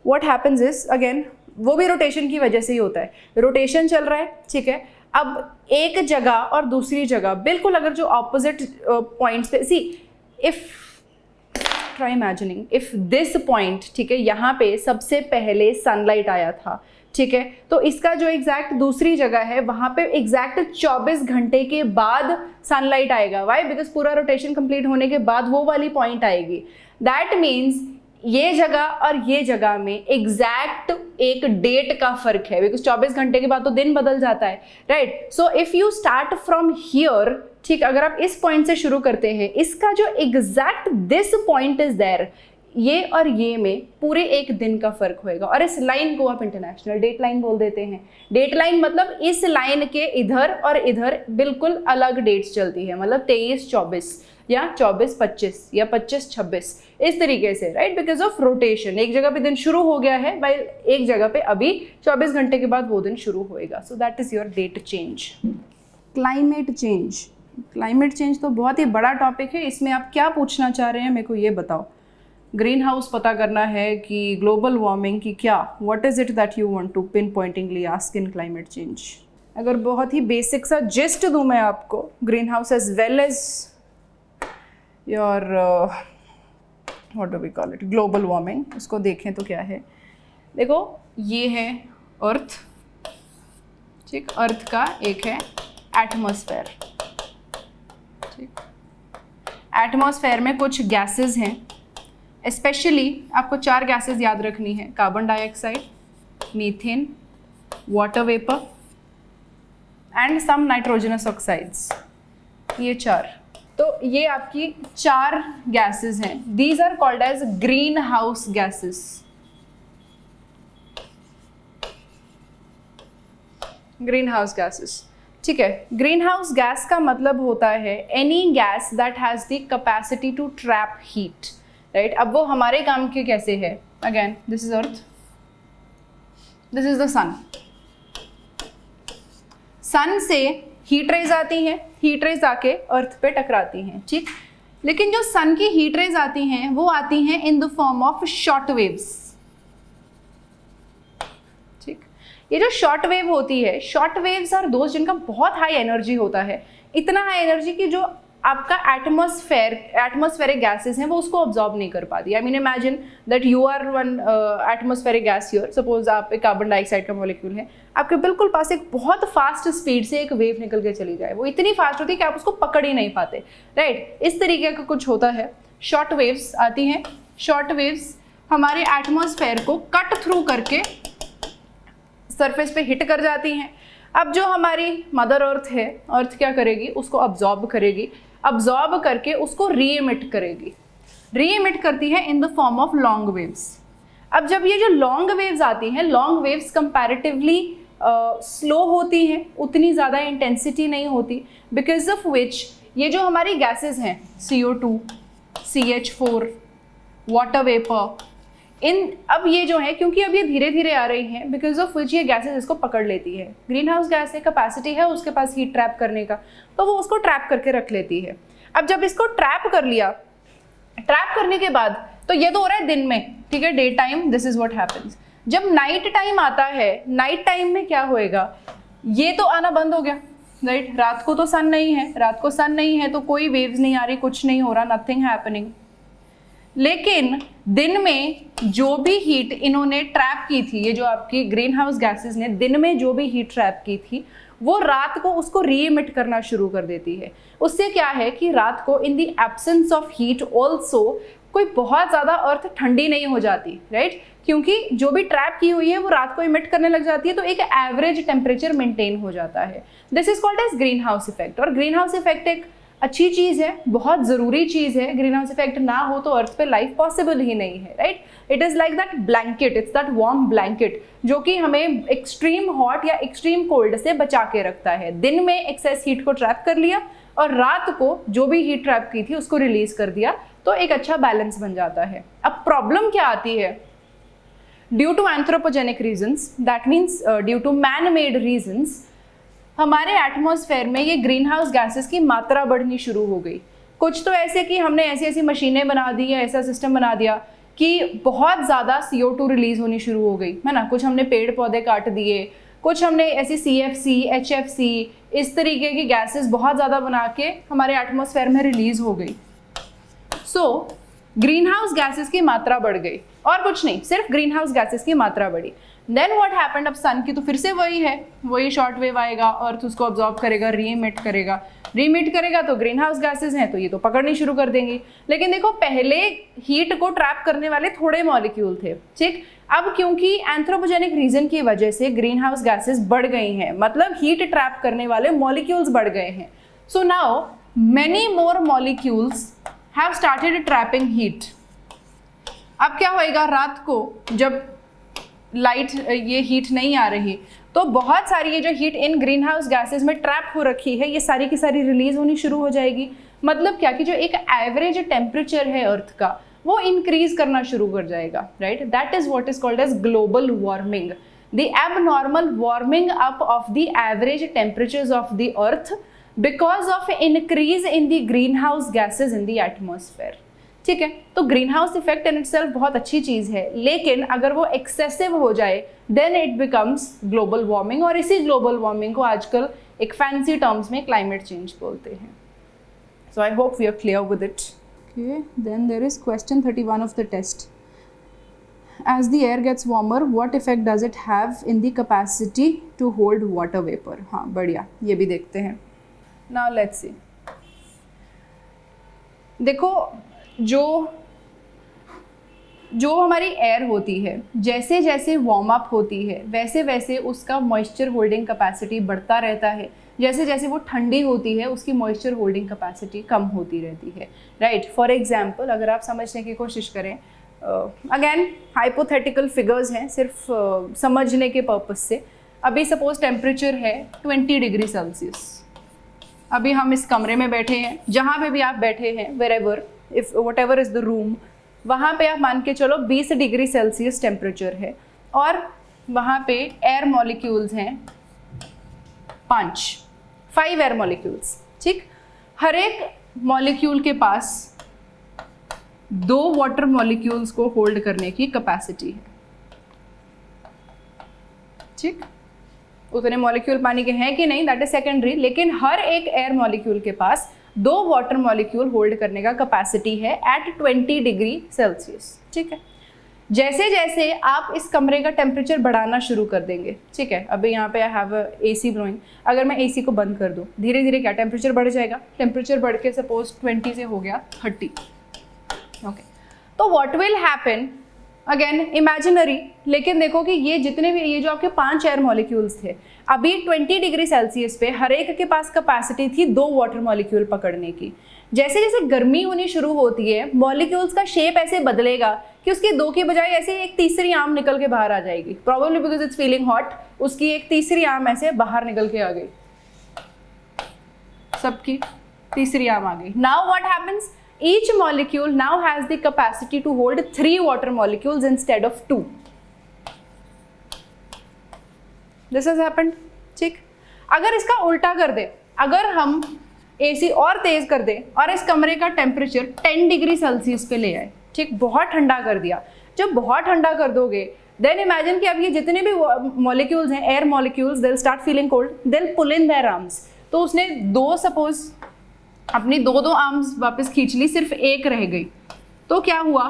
what happens is, again वो भी रोटेशन की वजह से ही होता है. रोटेशन चल रहा है, ठीक है. अब एक जगह और दूसरी जगह बिल्कुल अगर जो ऑपोजिट पॉइंट्स पे, see if try imagining if this point, ठीक है, यहाँ पे सबसे पहले सनलाइट आया था, ठीक है, तो इसका जो एग्जैक्ट दूसरी जगह है वहाँ पे एग्जैक्ट 24 घंटे के बाद सनलाइट आएगा. वाई? बिकॉज पूरा रोटेशन कंप्लीट होने के बाद वो वाली पॉइंट आएगी. दैट मीन्स ये जगह और ये जगह में एग्जैक्ट एक डेट का फर्क है, बिकॉज 24 घंटे के बाद तो दिन बदल जाता है, right. So if you start from here, ठीक, अगर आप इस पॉइंट से शुरू करते हैं, इसका जो exact this point is there, ये और ये में पूरे एक दिन का फर्क होएगा. और इस लाइन को आप इंटरनेशनल डेट लाइन बोल देते हैं. डेट लाइन मतलब इस लाइन के इधर और इधर बिल्कुल अलग डेट्स चलती है, मतलब 23-24 या 24-25 या 25-26 इस तरीके से, राइट. बिकॉज ऑफ रोटेशन एक जगह पे दिन शुरू हो गया है, बाई एक जगह पे अभी 24 घंटे के बाद वो दिन शुरू होएगा. So that is your date change. Climate change. Climate change तो बहुत ही बड़ा टॉपिक है. इसमें आप क्या पूछना चाह रहे हैं मेरे को ये बताओ. ग्रीन हाउस पता करना है कि ग्लोबल वार्मिंग की क्या, what is it that you want to pin pointingly ask in climate change. अगर बहुत ही बेसिक सा जिस्ट दूँ मैं आपको, green house as well as your what do we call it, global warming, उसको देखें तो क्या है. देखो ये है अर्थ, ठीक, अर्थ का एक है एटमॉस्फेयर, ठीक. एटमॉस्फेयर में कुछ गैसेस हैं, स्पेशली आपको 4 गैसेस याद रखनी है, carbon dioxide, methane, water vapour and some nitrogenous oxides. ये 4, तो ये आपकी 4 गैसेस हैं. These are called as green house gases. Green house gases, ठीक है. ग्रीन हाउस गैस का मतलब होता है any gas that has the capacity to trap heat, right. अब वो हमारे काम के कैसे है, again this is earth, this is the sun. Sun से हीट रेज आती हैं, हीट रेज आके अर्थ पे टकराती हैं, ठीक. लेकिन जो सन की हीट रेज आती हैं वो आती हैं in the form of short waves, ठीक. ये जो शॉर्ट वेव होती है, शॉर्ट वेव्स आर दोस्त जिनका बहुत हाई एनर्जी होता है, इतना हाई एनर्जी कि जो आपका एटमॉस्फेरिक गैसेस हैं वो उसको ऑब्जॉर्ब नहीं कर पाती. I mean imagine that you are one atmospheric gas here, suppose आप एक कार्बन डाइऑक्साइड का मॉलिक्यूल है, आपके बिल्कुल पास एक बहुत फास्ट स्पीड से एक वेव निकल के चली जाए, वो इतनी फास्ट होती है कि आप उसको पकड़ ही नहीं पाते, राइट. इस तरीके का कुछ होता है. शॉर्ट वेव्स आती हैं, शॉर्ट वेव्स हमारे एटमॉस्फेयर को कट थ्रू करके सरफेस पे हिट कर जाती हैं. अब जो हमारी मदर अर्थ है, अर्थ क्या करेगी, उसको अब्जॉर्ब करेगी, अब्जॉर्ब करके उसको रीएमिट करेगी. रीएमिट करती है in the form of long waves. अब जब ये जो लॉन्ग वेव्स आती हैं, लॉन्ग वेव्स कंपैरेटिवली स्लो होती हैं, उतनी ज़्यादा इंटेंसिटी नहीं होती, बिकॉज ऑफ विच ये जो हमारी गैसेस हैं CO2, CH4, वाटर वेपर, अब ये जो है, क्योंकि अब ये धीरे धीरे आ रही हैं, बिकॉज ऑफ विच ये गैसेज इसको पकड़ लेती है। ग्रीन हाउस गैस है, कैपेसिटी है उसके पास हीट ट्रैप करने का, तो वो उसको ट्रैप करके रख लेती है। अब जब इसको ट्रैप कर लिया, ट्रैप करने के बाद तो ये तो हो रहा है दिन में, ठीक है, day time, this is what happens. जब नाइट टाइम आता है, नाइट टाइम में क्या होएगा, ये तो आना बंद हो गया, राइट। रात को तो सन नहीं है, रात को सन नहीं है तो कोई वेव्स नहीं आ रही, कुछ नहीं हो रहा, नथिंग हैपनिंग। लेकिन दिन में जो भी हीट इन्होंने ट्रैप की थी, ये जो आपकी ग्रीन हाउस गैसेस ने दिन में जो भी हीट ट्रैप की थी, वो रात को उसको रीइमिट करना शुरू कर देती है। उससे क्या है कि रात को in the absence of heat also कोई बहुत ज़्यादा अर्थ ठंडी नहीं हो जाती, राइट, क्योंकि जो भी ट्रैप की हुई है वो रात को इमिट करने लग जाती है, तो एक एवरेज टेम्परेचर मेंटेन हो जाता है। This is called as green house effect. और ग्रीन हाउस इफेक्ट एक अच्छी चीज़ है, बहुत ज़रूरी चीज़ है। ग्रीन हाउस इफेक्ट ना हो तो अर्थ पे लाइफ पॉसिबल ही नहीं है, right. It is like that blanket, it's that warm blanket जो कि हमें एक्सट्रीम हॉट या एक्सट्रीम कोल्ड से बचा के रखता है। दिन में एक्सेस हीट को ट्रैप कर लिया और रात को जो भी हीट ट्रैप की थी उसको रिलीज कर दिया, तो एक अच्छा बैलेंस बन जाता है। अब प्रॉब्लम क्या आती है, due to anthropogenic reasons, that means due to man made reasons, हमारे एटमॉस्फेयर में ये ग्रीन हाउस गैसेस की मात्रा बढ़नी शुरू हो गई। कुछ तो ऐसे कि हमने ऐसी ऐसी मशीनें बना दी या ऐसा सिस्टम बना दिया कि बहुत ज़्यादा CO2 रिलीज होनी शुरू हो गई, है ना। कुछ हमने पेड़ पौधे काट दिए, कुछ हमने ऐसी CFC, HFC, इस तरीके की गैसेस बहुत ज़्यादा बना के हमारे एटमॉस्फेयर में रिलीज हो गई। सो ग्रीन हाउस गैसेस की मात्रा बढ़ गई, और कुछ नहीं, सिर्फ ग्रीन हाउस गैसेस की मात्रा बढ़ी। देन व्हाट हैपेंड, अब सन की तो फिर से वही है, वही शॉर्ट वेव आएगा, अर्थ उसको ऑब्जॉर्ब करेगा, रीइमिट करेगा तो ग्रीन हाउस गैसेस हैं तो ये तो पकड़नी शुरू कर देंगी। लेकिन देखो, पहले हीट को ट्रैप करने वाले थोड़े मॉलिक्यूल थे, ठीक। अब क्योंकि एंथ्रोपोजेनिक रीजन की वजह से ग्रीन हाउस गैसेस बढ़ गई हैं, मतलब हीट ट्रैप करने वाले मॉलिक्यूल्स बढ़ गए हैं। So now many more molecules have started trapping heat. अब क्या होएगा, रात को जब लाइट ये हीट नहीं आ रही तो बहुत सारी ये जो heat in green house gases में ट्रैप हो रखी है, ये सारी की सारी रिलीज होनी शुरू हो जाएगी। मतलब क्या कि जो एक एवरेज टेम्परेचर है अर्थ का, वो इंक्रीज करना शुरू कर जाएगा, right. That is what is called as global warming, the abnormal warming up of the average temperatures of the earth because of increase in the green house gases in the atmosphere, ठीक है। तो green house effect in itself बहुत अच्छी चीज़ है, लेकिन अगर वो एक्सेसिव हो जाए then it becomes global warming, और इसी ग्लोबल वार्मिंग को आजकल एक फैंसी टर्म्स में क्लाइमेट चेंज बोलते हैं। So I hope we are clear with it. Okay, then there is question 31 of the test. As the air gets warmer, what effect does it have in the capacity to hold water vapor? हाँ, बढ़िया, ये भी देखते हैं। Now let's see. देखो, जो हमारी एयर होती है, जैसे जैसे वार्म अप होती है वैसे वैसे उसका मॉइस्चर होल्डिंग कैपेसिटी बढ़ता रहता है। जैसे जैसे वो ठंडी होती है उसकी मॉइस्चर होल्डिंग कैपेसिटी कम होती रहती है, राइट। फॉर एग्जांपल, अगर आप समझने की कोशिश करें, अगेन हाइपोथेटिकल फिगर्स हैं, सिर्फ समझने के पर्पस से। अभी सपोज टेम्परेचर है 20 डिग्री सेल्सियस, अभी हम इस कमरे में बैठे हैं, जहाँ पे भी आप बैठे हैं, wherever if what is the room, वहाँ पे आप मान के चलो 20 डिग्री सेल्सियस टेम्परेचर है, और वहाँ पे एयर मॉलिक्यूल्स हैं 5 एयर मॉलिक्यूल्स, ठीक। हर एक मॉलिक्यूल के पास 2 वाटर मॉलिक्यूल्स को होल्ड करने की कैपेसिटी है, ठीक। उतने मॉलिक्यूल पानी के हैं कि नहीं दैट इज सेकेंडरी, लेकिन हर एक एयर मॉलिक्यूल के पास 2 वाटर मॉलिक्यूल होल्ड करने का कैपेसिटी है एट 20 डिग्री सेल्सियस, ठीक है। जैसे जैसे आप इस कमरे का टेम्परेचर बढ़ाना शुरू कर देंगे, ठीक है, अभी यहाँ पे आई हैव AC ब्लोइंग, अगर मैं AC को बंद कर दूँ, धीरे धीरे क्या टेम्परेचर बढ़ जाएगा, टेम्परेचर बढ़ के सपोज 20 से हो गया 30, ओके। तो what will happen, again imaginary, लेकिन देखो कि ये जितने भी ये जो आपके 5 एयर मॉलिक्यूल्स थे, अभी 20 डिग्री सेल्सियस पे हर एक के पास कैपेसिटी थी 2 वाटर मॉलिक्यूल पकड़ने की। जैसे जैसे गर्मी होनी शुरू होती है, मॉलिक्यूल्स का शेप ऐसे बदलेगा कि उसकी 2 की बजाय ऐसे एक तीसरी आर्म निकल के बाहर आ जाएगी, probably because it's feeling hot, उसकी एक तीसरी आर्म ऐसे बाहर निकल के आ गई, सबकी तीसरी आर्म आ गई। Now what happens, each molecule now has the capacity to hold 3 water molecules instead of 2. This has happened. ठीक, अगर इसका उल्टा कर दे, अगर हम AC और तेज कर दे और इस कमरे का टेम्परेचर 10 डिग्री सेल्सियस पे ले आए, ठीक, बहुत ठंडा कर दिया, जब बहुत ठंडा कर दोगे देन इमेजिन कि अब ये जितने भी मॉलिक्यूल्स हैं, air molecules, they will start feeling cold, they will pull in their arms. तो उसने सपोज अपनी दो आर्म्स वापस खींच ली, सिर्फ एक रह गई, तो क्या हुआ,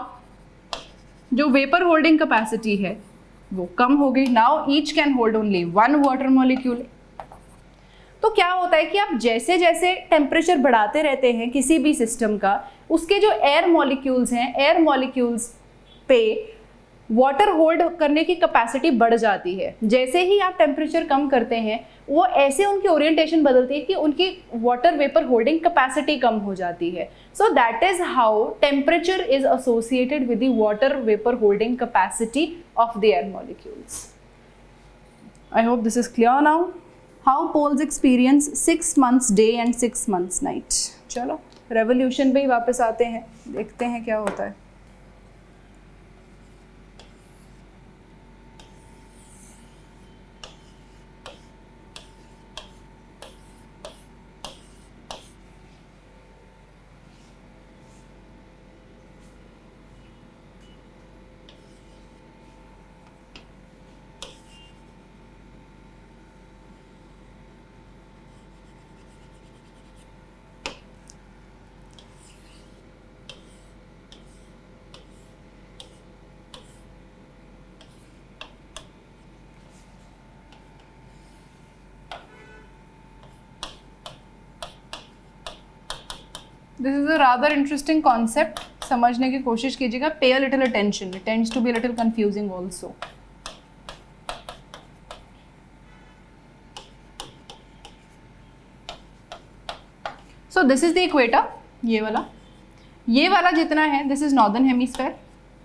जो वेपर होल्डिंग कैपेसिटी है वो कम हो गई. Now each can hold only 1 water molecule. तो क्या होता है कि आप जैसे जैसे टेम्परेचर बढ़ाते रहते हैं किसी भी सिस्टम का, उसके जो एयर मॉलिक्यूल्स हैं, एयर मॉलिक्यूल्स पे वाटर होल्ड करने की कैपेसिटी बढ़ जाती है. जैसे ही आप टेम्परेचर कम करते हैं वो ऐसे उनकी ओरिएंटेशन बदलती है कि उनकी वाटर वेपर होल्डिंग कैपेसिटी कम हो जाती है. So that is how temperature is associated with the water vapour holding capacity of the air molecules. I hope this is clear now. How poles experience 6 months day and 6 months night. चलो रेवोल्यूशन पे ही वापस आते हैं, देखते हैं क्या होता है. This is a rather interesting concept, समझने की कोशिश कीजिएगा. Pay a little attention, it tends to be a little confusing also. So this is the equator, ये वाला जितना है दिस इज नॉर्दर्न हेमीस्फेयर,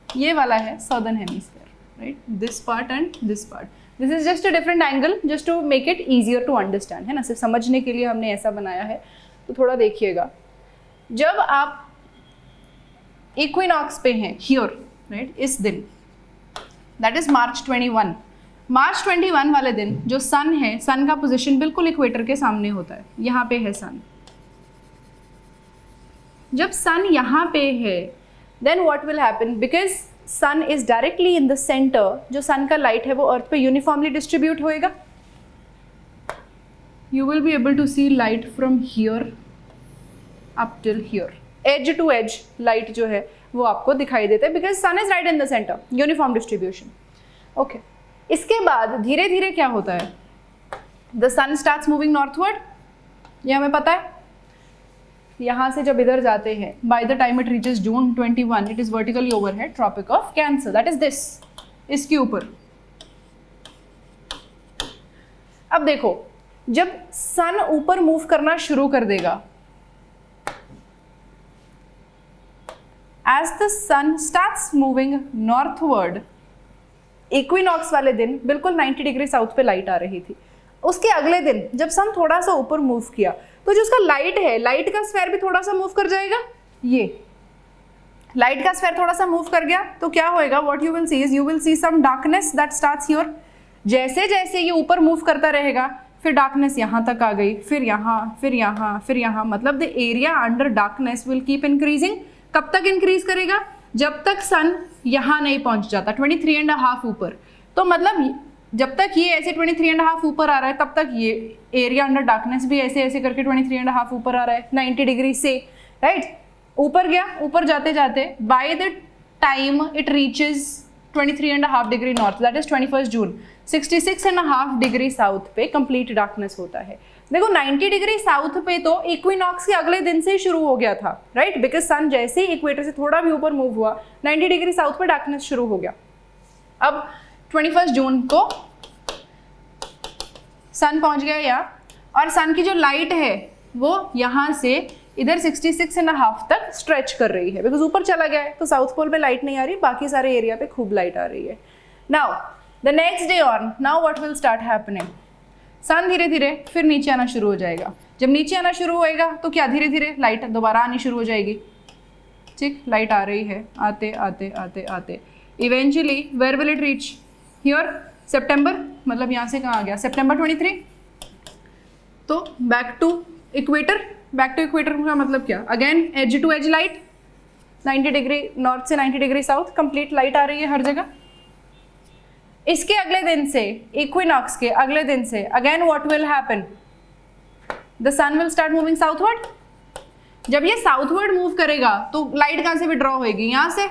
ये वाला है southern hemisphere, right. This part and this part, this is just a different angle, just to make it easier to understand, है ना. सिर्फ समझने के लिए हमने ऐसा बनाया है, तो थोड़ा देखिएगा. जब आप इक्विनॉक्स पे हैं हियर, राइट, इस दिन, दैट इज March 21. March 21 वाले दिन जो सन है, सन का पोजीशन बिल्कुल इक्वेटर के सामने होता है. यहाँ पे है सन. जब सन यहाँ पे है then what will happen, because sun is directly in the centre, जो सन का लाइट है वो अर्थ पे यूनिफॉर्मली डिस्ट्रीब्यूट होएगा. You will be able to see light from here up till here, edge to edge light जो है वो आपको दिखाई देता है, because sun is right in the centre, uniform distribution. Okay, इसके बाद धीरे धीरे क्या होता है, the sun starts moving northward, ये हमें पता है. यहाँ से जब इधर जाते हैं, by the time it reaches June 21, it is vertically overhead tropic of cancer, that is this, इसके ऊपर. अब देखो, जब सन ऊपर मूव करना शुरू कर देगा, as the sun starts moving northward, equinox वाले दिन बिल्कुल 90 डिग्री साउथ पे लाइट आ रही थी. उसके अगले दिन जब सन थोड़ा सा ऊपर मूव किया, तो जो उसका लाइट है, लाइट का स्फेयर भी थोड़ा सा मूव कर जाएगा. ये लाइट का स्फेयर थोड़ा सा मूव कर गया तो क्या होएगा, what you will see is, you will see some darkness that starts here. जैसे जैसे ये ऊपर मूव करता रहेगा, फिर डार्कनेस यहाँ तक आ गई, फिर यहाँ, फिर यहाँ, फिर यहाँ, मतलब the area under darkness will keep increasing. कब तक इंक्रीज करेगा, जब तक सन यहाँ नहीं पहुंच जाता 23.5 ऊपर. तो मतलब जब तक ये ऐसे 23.5 ऊपर आ रहा है, तब तक ये एरिया अंडर डार्कनेस भी ऐसे ऐसे करके 23.5 ऊपर आ रहा है 90 डिग्री से, राइट. ऊपर गया, ऊपर जाते जाते bye the time it reaches 23.5 degree north, that is 21 June, 66.5 degree south पे कंप्लीट डार्कनेस होता है. देखो 90 डिग्री साउथ पे तो इक्विनॉक्स के अगले दिन से ही शुरू हो गया था, राइट, बिकॉज सन जैसे ही इक्वेटर से थोड़ा भी ऊपर मूव हुआ, 90 डिग्री साउथ पे डार्कनेस शुरू हो गया. अब 21 जून को सन पहुंच गया यहाँ, और सन की जो लाइट है वो यहाँ से इधर 66.5 तक स्ट्रेच कर रही है, बिकॉज ऊपर चला गया है तो साउथ पोल पे लाइट नहीं आ रही, बाकी सारे एरिया पे खूब लाइट आ रही है. Now the next day on, now what will start happening, sun धीरे धीरे फिर नीचे आना शुरू हो जाएगा. जब नीचे आना शुरू होएगा तो क्या धीरे धीरे लाइट दोबारा आनी शुरू हो जाएगी, ठीक, लाइट आ रही है, आते आते आते आते eventually where will it reach? Here September, मतलब यहाँ से कहाँ आ गया? सितंबर 23। तो back to equator, back to equator का मतलब क्या? Again edge to edge light, 90 degree north से 90 डिग्री साउथ, कंप्लीट लाइट आ रही है हर जगह। इसके अगले दिन से, इक्विनॉक्स के अगले दिन से, again what will happen? The sun will start moving southward. जब ये साउथवर्ड मूव करेगा तो लाइट कहाँ से विड्रॉ होगी? यहाँ से।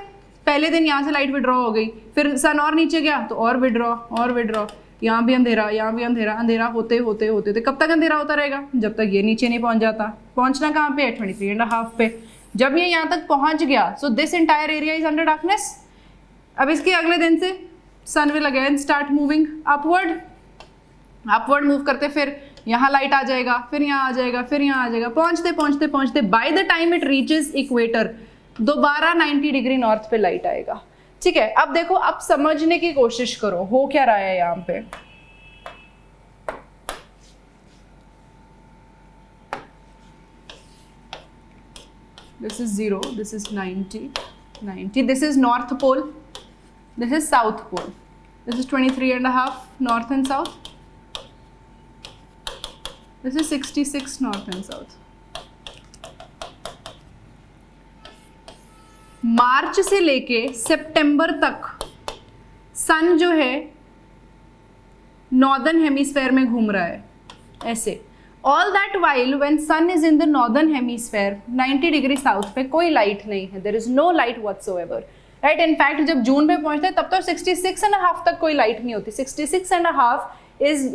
पहले दिन यहाँ से लाइट विड्रॉ हो गई, फिर सन और नीचे गया तो और विड्रॉ, और विड्रॉ, यहाँ भी अंधेरा, यहाँ भी अंधेरा, अंधेरा होते होते होते होते कब तक अंधेरा होता रहेगा? जब तक ये नीचे नहीं पहुँच जाता। पहुँचना कहाँ पे है? 23.5 पे। जब ये यहाँ तक पहुँच गया, so this entire area is under darkness. अब इसके अगले दिन से sun will again start moving upward, upward move करते, फिर यहाँ लाइट आ जाएगा, फिर यहाँ आ जाएगा, फिर यहाँ आ जाएगा, पहुँचते पहुँचते पहुँचते bye the time it reaches equator दोबारा 90 डिग्री नॉर्थ पे लाइट आएगा। ठीक है, अब देखो, अब समझने की कोशिश करो हो क्या रहा है यहाँ पे। This is 0, this is 90, 90, this is north pole, this is south pole, this is 23.5 north and south, this is 66 north and south. मार्च से लेके सितंबर तक सन जो है नॉर्दर्न हेमिस्फेयर में घूम रहा है ऐसे। All that while when sun is in the northern hemisphere 90 degree south पे कोई लाइट नहीं है, there is no light whatsoever, right. In fact जब जून पे पहुंचते हैं तब तो 66.5 तक कोई लाइट नहीं होती। 66.5 इज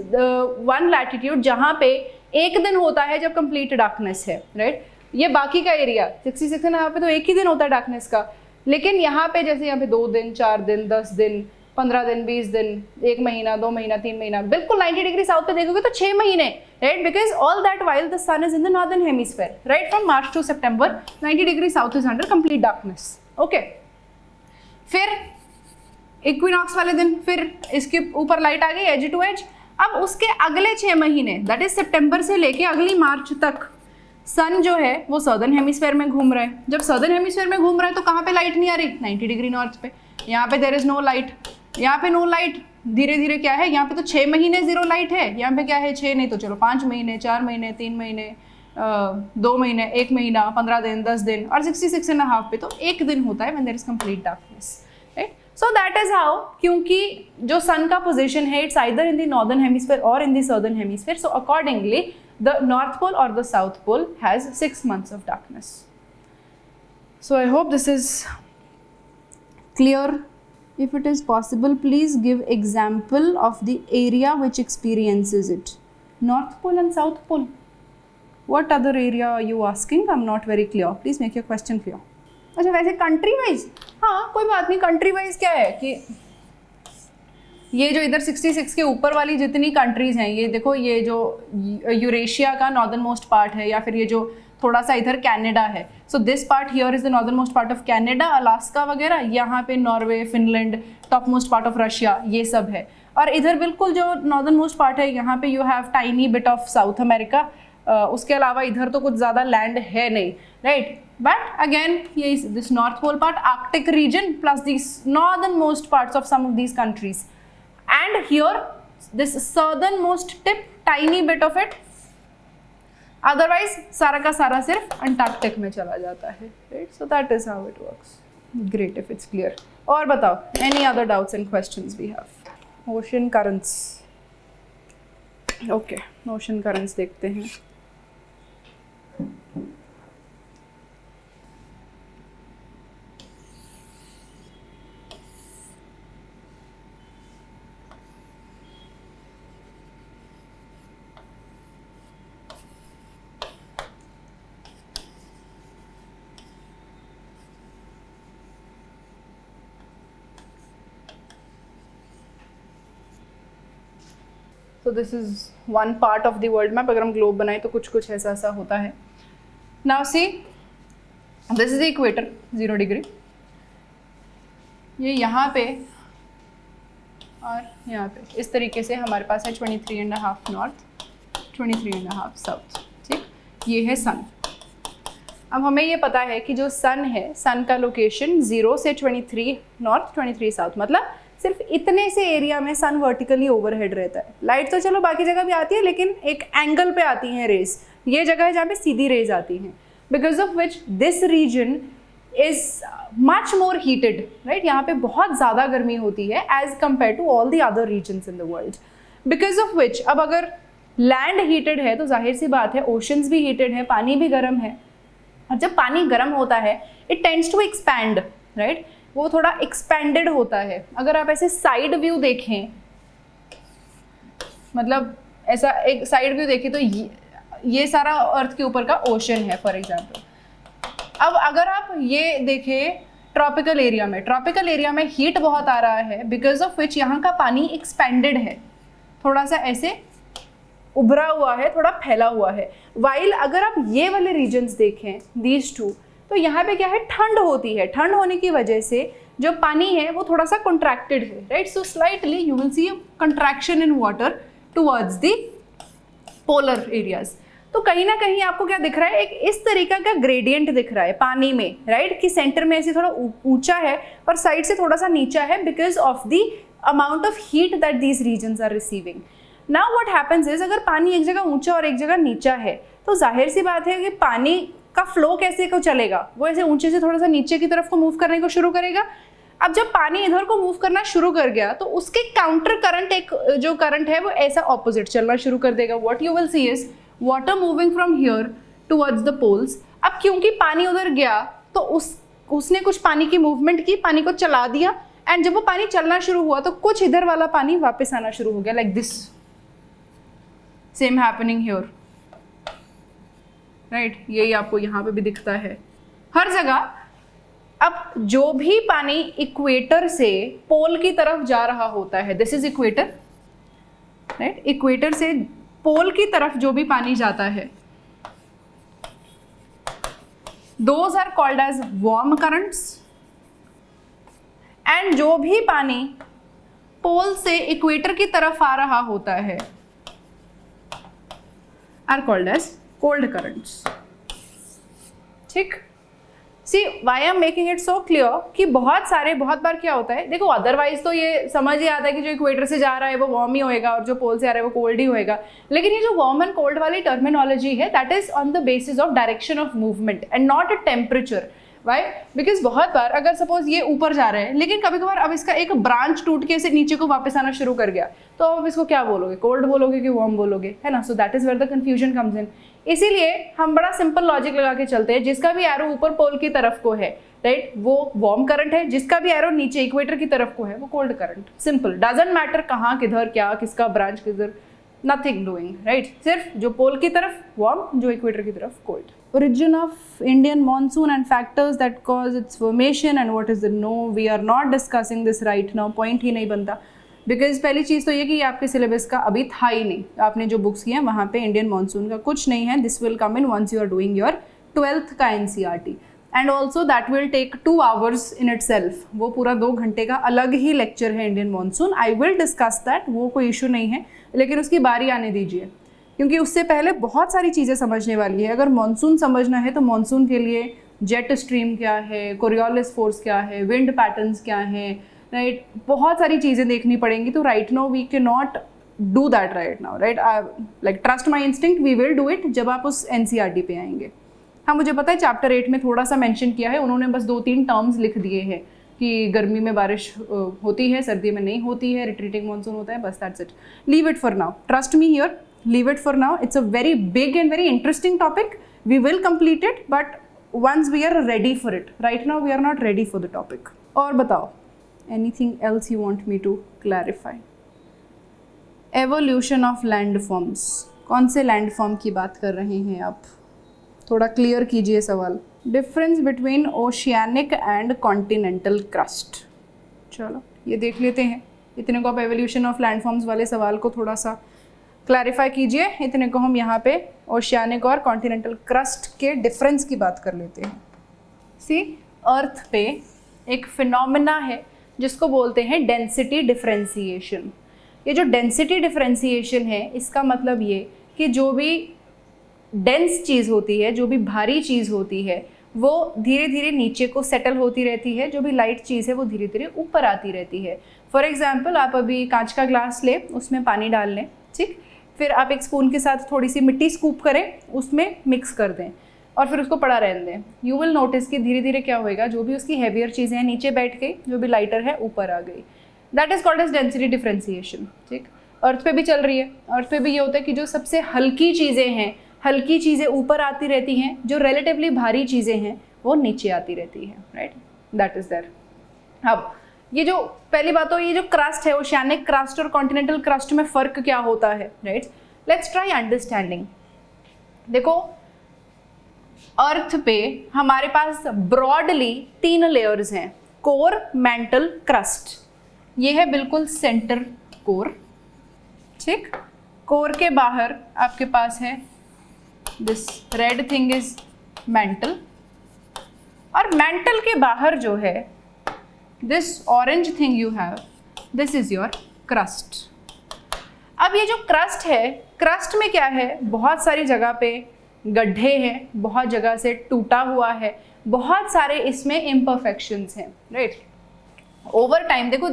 वन लैटिट्यूड जहां पे एक दिन होता है जब कंप्लीट डार्कनेस है, राइट। ये बाकी का एरिया 66.5 पे तो एक ही दिन होता है डार्कनेस का, लेकिन यहाँ पे जैसे यहाँ पे 2 दिन, 4 दिन, 10 दिन, 15 दिन, 20 दिन, 1 महीना, 2 महीना, 3 महीना, बिल्कुल 90 डिग्री साउथ पे देखोगे तो 6 महीने, right, because all that while the sun is in the northern hemisphere, right, from March to सितंबर 90 degree south is under complete darkness. Okay, फिर इक्विनॉक्स वाले दिन फिर इसके ऊपर लाइट आ गई एज टू एज। अब उसके अगले 6 महीने, दैट इज सितंबर से लेके अगली मार्च तक सन जो है वो सदर्न हेमिस्फेयर में घूम रहा है। जब सदर्न हेमिस्फेयर में घूम रहा है तो कहाँ पे लाइट नहीं आ रही? 90 डिग्री नॉर्थ पे। यहाँ पे देयर इज नो लाइट, यहाँ पे नो लाइट। धीरे धीरे क्या है, यहाँ पे तो 6 महीने 0 लाइट है, यहाँ पे क्या है 6 नहीं तो चलो 5 महीने, 4 महीने, 3 महीने, 2 महीने, 1 महीना, 15 दिन, 10 दिन, और 66.5 पे तो एक दिन होता है when there is complete darkness, right. So that is how, क्योंकि जो सन का पोजिशन है it's either in the northern hemisphere और in the southern hemisphere, so accordingly the north pole or the south pole has 6 months of darkness. So I hope this is clear. If it is possible, please give example of the area which experiences it. North pole and south pole. What other area are you asking? I'm not very clear. Please make your question clear. अच्छा, वैसे country wise, हाँ कोई बात नहीं, country wise क्या है कि ये जो इधर 66 के ऊपर वाली जितनी कंट्रीज हैं, ये देखो, ये जो यूरेशिया का नॉर्दर्न मोस्ट पार्ट है, या फिर ये जो थोड़ा सा इधर कनाडा है, so this part here is the northern most part of Canada, Alaska वगैरह, यहाँ पे Norway, Finland, top most part of Russia, ये सब है। और इधर बिल्कुल जो नॉर्दर्न मोस्ट पार्ट है, यहाँ पे you have tiny bit of South America, उसके अलावा इधर तो कुछ ज़्यादा लैंड है नहीं, राइट। बट अगेन ये this north pole part, Arctic region plus this northern most parts of some of these countries, and here this southernmost tip, tiny bit of it, otherwise सारा का सारा सिर्फ अंटार्कटिक में चला जाता है, right? So that is how it works. Great if it's clear. और बताओ, any other doubts and questions we have? Ocean currents. Okay, ocean currents देखते हैं। So this is one part of the world map. अगर हम ग्लोब बनाए तो कुछ कुछ ऐसा ऐसा होता है। Now see, this is the equator, 0 degree. ये यहाँ पे और यहाँ पे इस तरीके से हमारे पास है 23.5 नॉर्थ, 23.5 साउथ, ठीक। ये है सन। अब हमें ये पता है कि जो सन है, सन का लोकेशन 0 से 23 नॉर्थ 23 साउथ, मतलब सिर्फ इतने से एरिया में सन वर्टिकली ओवरहेड रहता है। लाइट तो चलो बाकी जगह भी आती है, लेकिन एक एंगल पे आती हैं रेज। ये जगह है जहाँ पे सीधी रेज आती हैं, because of which this region is much more heated, right. यहाँ पे बहुत ज़्यादा गर्मी होती है as compare to all the other regions in the world, because of which अब अगर लैंड हीटेड है तो जाहिर सी बात है ओशंस भी हीटेड है, पानी भी गर्म है। और जब पानी गर्म होता है it tends to expand, right, वो थोड़ा एक्सपेंडेड होता है। अगर आप ऐसे साइड व्यू देखें, मतलब ऐसा एक साइड व्यू देखें तो ये सारा अर्थ के ऊपर का ओशन है फॉर एग्जांपल। अब अगर आप ये देखें ट्रॉपिकल एरिया में हीट बहुत आ रहा है, बिकॉज ऑफ विच यहाँ का पानी एक्सपेंडेड है, थोड़ा सा ऐसे उभरा हुआ है, थोड़ा फैला हुआ है। वाइल अगर आप ये वाले रीजन्स देखें, दीज टू, तो यहाँ पे क्या है, ठंड होती है। ठंड होने की वजह से जो पानी है वो थोड़ा सा कॉन्ट्रैक्टेड है, right. So slightly you will C a contraction in water towards the polar areas. तो कहीं ना कहीं आपको क्या दिख रहा है, एक इस तरीका का ग्रेडियंट दिख रहा है पानी में, राइट, कि सेंटर में ऐसे थोड़ा ऊंचा है और साइड से थोड़ा सा नीचा है, because of the amount of heat that these regions are receiving. Now what happens is, अगर पानी एक जगह ऊंचा और एक जगह नीचा है तो जाहिर सी बात है कि पानी का फ्लो कैसे को चलेगा, वो ऐसे ऊंचे से थोड़ा सा नीचे की तरफ को मूव करने को शुरू करेगा। अब जब पानी इधर को मूव करना शुरू कर गया तो उसके काउंटर करंट, एक जो करंट है वो ऐसा ऑपोजिट चलना शुरू कर देगा। What you will see is water moving from here towards the poles. अब क्योंकि पानी उधर गया तो उसने कुछ पानी की मूवमेंट की, पानी को चला दिया, एंड जब वो पानी चलना शुरू हुआ तो कुछ इधर वाला पानी वापस आना शुरू हो गया, like this. Same happening here, right, यही आपको यहाँ पे भी दिखता है हर जगह। अब जो भी पानी इक्वेटर से पोल की तरफ जा रहा होता है, this is equator, right, equator से पोल की तरफ जो भी पानी जाता है, those are called as warm currents. And जो भी पानी पोल से इक्वेटर की तरफ आ रहा होता है are called as cold currents. ठीक, see why am making it so clear कि बहुत बार क्या होता है, देखो अदरवाइज तो ये समझ ही आता है कि जो इक्वेटर से जा रहा है वो वार्म ही होएगा और जो पोल से आ रहा है वो कोल्ड ही होएगा। लेकिन ये जो वार्म एंड कोल्ड वाली टर्मिनोलॉजी है that is on the basis of direction of movement and not a temperature. Why, because बहुत बार अगर सपोज ये ऊपर जा रहे हैं लेकिन कभी कभार अब इसका एक ब्रांच टूट के इसे नीचे को वापस आना शुरू कर गया, तो अब इसको क्या बोलोगे, कोल्ड बोलोगे कि वार्म बोलोगे, है ना। So that is where the confusion comes in. इसीलिए हम बड़ा सिंपल लॉजिक लगा के चलते हैं, जिसका भी एरो ऊपर पोल की तरफ को है, राइट, वो वार्म करंट है, जिसका भी एरो नीचे इक्वेटर की तरफ को है वो cold current. Simple, doesn't matter कहाँ किधर क्या किसका ब्रांच किधर, नथिंग डूइंग, राइट। सिर्फ जो पोल की तरफ वार्म, जो इक्वेटर की तरफ cold. Origin of Indian monsoon and factors that cause its formation and what is the no, we are not discussing this right now, point ही नहीं बनता। बिकॉज पहली चीज़ तो ये कि आपके सिलेबस का अभी था ही नहीं, आपने जो बुक्स किए हैं वहाँ पे इंडियन मानसून का कुछ नहीं है। This will come in once you are doing your 12th का NCERT and also that will take 2 hours in itself. वो पूरा 2 घंटे का अलग ही लेक्चर है Indian monsoon. I will discuss that, वो कोई इशू नहीं है, लेकिन उसकी बारी आने दीजिए, क्योंकि उससे पहले बहुत सारी चीज़ें समझने वाली है। अगर मानसून समझना है तो मानसून के लिए जेट स्ट्रीम क्या है, कोरियोलिस फोर्स क्या है, विंड पैटर्न्स क्या हैं, राइट, बहुत सारी चीज़ें देखनी पड़ेंगी। तो right now we can not do that right now, right, like trust my instinct, we will do it जब आप उस NCERT पे आएंगे। हाँ, मुझे पता है चैप्टर 8 में थोड़ा सा मेंशन किया है उन्होंने, बस 2-3 टर्म्स लिख दिए हैं कि गर्मी में बारिश होती है, सर्दी में नहीं होती है, रिट्रीटिंग मानसून होता है, बस that's it. Leave it for now, trust me here, leave it for now. It's a very big and very interesting topic. We will complete it, but once we are ready for it. Right now we are not ready for the topic. और बताओ, anything else you want me to clarify? Evolution of landforms. कौन से landform की बात कर रहे हैं आप? थोड़ा क्लियर कीजिए सवाल। Difference between oceanic and continental crust. चलो ये देख लेते हैं। इतने को आप evolution of landforms वाले सवाल को थोड़ा सा क्लैरिफाई कीजिए। इतने को हम यहाँ पे ओशियानिक और कॉन्टिनेंटल क्रस्ट के डिफरेंस की बात कर लेते हैं। सी, अर्थ पे एक फिनोमेना है जिसको बोलते हैं डेंसिटी डिफरेंशिएशन। ये जो डेंसिटी डिफरेंशिएशन है इसका मतलब ये कि जो भी डेंस चीज़ होती है, जो भी भारी चीज़ होती है, वो धीरे धीरे नीचे को सेटल होती रहती है, जो भी लाइट चीज़ है वो धीरे धीरे ऊपर आती रहती है। फॉर एग्जाम्पल, आप अभी कांच का ग्लास लें, उसमें पानी डाल लें, ठीक, फिर आप एक स्पून के साथ थोड़ी सी मिट्टी स्कूप करें, उसमें मिक्स कर दें और फिर उसको पड़ा रहने दें। यू विल नोटिस कि धीरे धीरे क्या होएगा, जो भी उसकी हैवियर चीज़ें हैं नीचे बैठ गई, जो भी लाइटर है ऊपर आ गई। That is called as density differentiation. ठीक, अर्थ पे भी चल रही है। अर्थ पे भी ये होता है कि जो सबसे हल्की चीज़ें हैं, हल्की चीज़ें ऊपर आती रहती हैं, जो रिलेटिवली भारी चीज़ें हैं वो नीचे आती रहती हैं, राइट, दैट इज देयर। अब ये जो पहली बात, तो ये जो क्रस्ट है, ओशियानिक क्रस्ट और कॉन्टिनेंटल क्रस्ट में फ़र्क क्या होता है, राइट, लेट्स ट्राई अंडरस्टैंडिंग। देखो, अर्थ पे हमारे पास ब्रॉडली 3 लेयर्स हैं, कोर, मेंटल, क्रस्ट। ये है बिल्कुल सेंटर कोर, ठीक। कोर के बाहर आपके पास है this red thing is mental, और मेंटल के बाहर जो है this orange thing you have, this is your crust. अब ये जो क्रस्ट है, क्रस्ट में क्या है, बहुत सारी जगह पे गड्ढे हैं, बहुत जगह से टूटा हुआ है, बहुत सारे इसमें इम्परफेक्शंस हैं, राइट। ओवर टाइम देखो,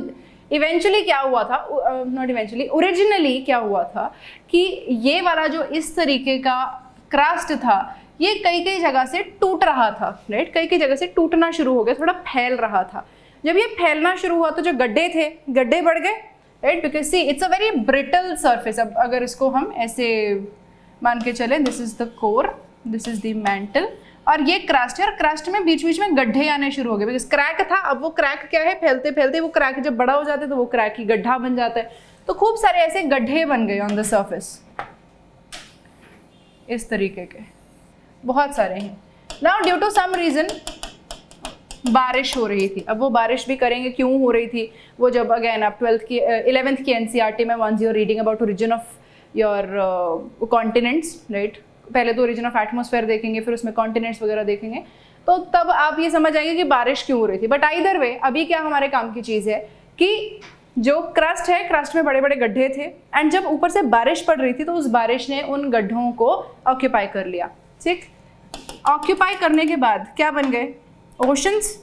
इवेंचुअली क्या हुआ था, नॉट इवेंचुअली, ओरिजिनली क्या हुआ था कि ये वाला जो इस तरीके का क्रस्ट था, ये कई कई जगह से टूट रहा था, राइट, कई कई जगह से टूटना शुरू हो गया, थोड़ा फैल रहा था। जब ये फैलना शुरू हुआ तो जो गड्ढे थे, गड्ढे बढ़ गए, right, because see it's a very brittle surface. अब अगर इसको हम ऐसे मान के चलें, this is the core, this is the mental, और ये क्रस्ट है, और क्रस्ट में बीच बीच में गड्ढे आने शुरू हो गए, बिकॉज क्रैक था। अब वो क्रैक क्या है, फैलते फैलते वो क्रैक जब बड़ा हो जाता है तो वो क्रैक ही गड्ढा बन जाता है। तो खूब सारे ऐसे गड्ढे बन गए ऑन द सरफेस, इस तरीके के बहुत सारे हैं। Now due to some reason बारिश हो रही थी। अब वो बारिश भी करेंगे, क्यों हो रही थी, वो जब अगेन आप 11th की एनसीईआरटी में once you are reading about origin of your continents, right, पहले तो ओरिजिन ऑफ एटमॉस्फेयर देखेंगे, फिर उसमें कॉन्टिनेंट्स वगैरह देखेंगे, तो तब आप ये समझ आएंगे कि बारिश क्यों हो रही थी। बट आइदर वे, अभी क्या हमारे काम की चीज़ है कि जो क्रस्ट है, क्रस्ट में बड़े बड़े गड्ढे थे, एंड जब ऊपर से बारिश पड़ रही थी तो उस बारिश ने उन गड्ढों को ऑक्यूपाई कर लिया, ठीक। ऑक्यूपाई करने के बाद क्या बन गए, ओशंस।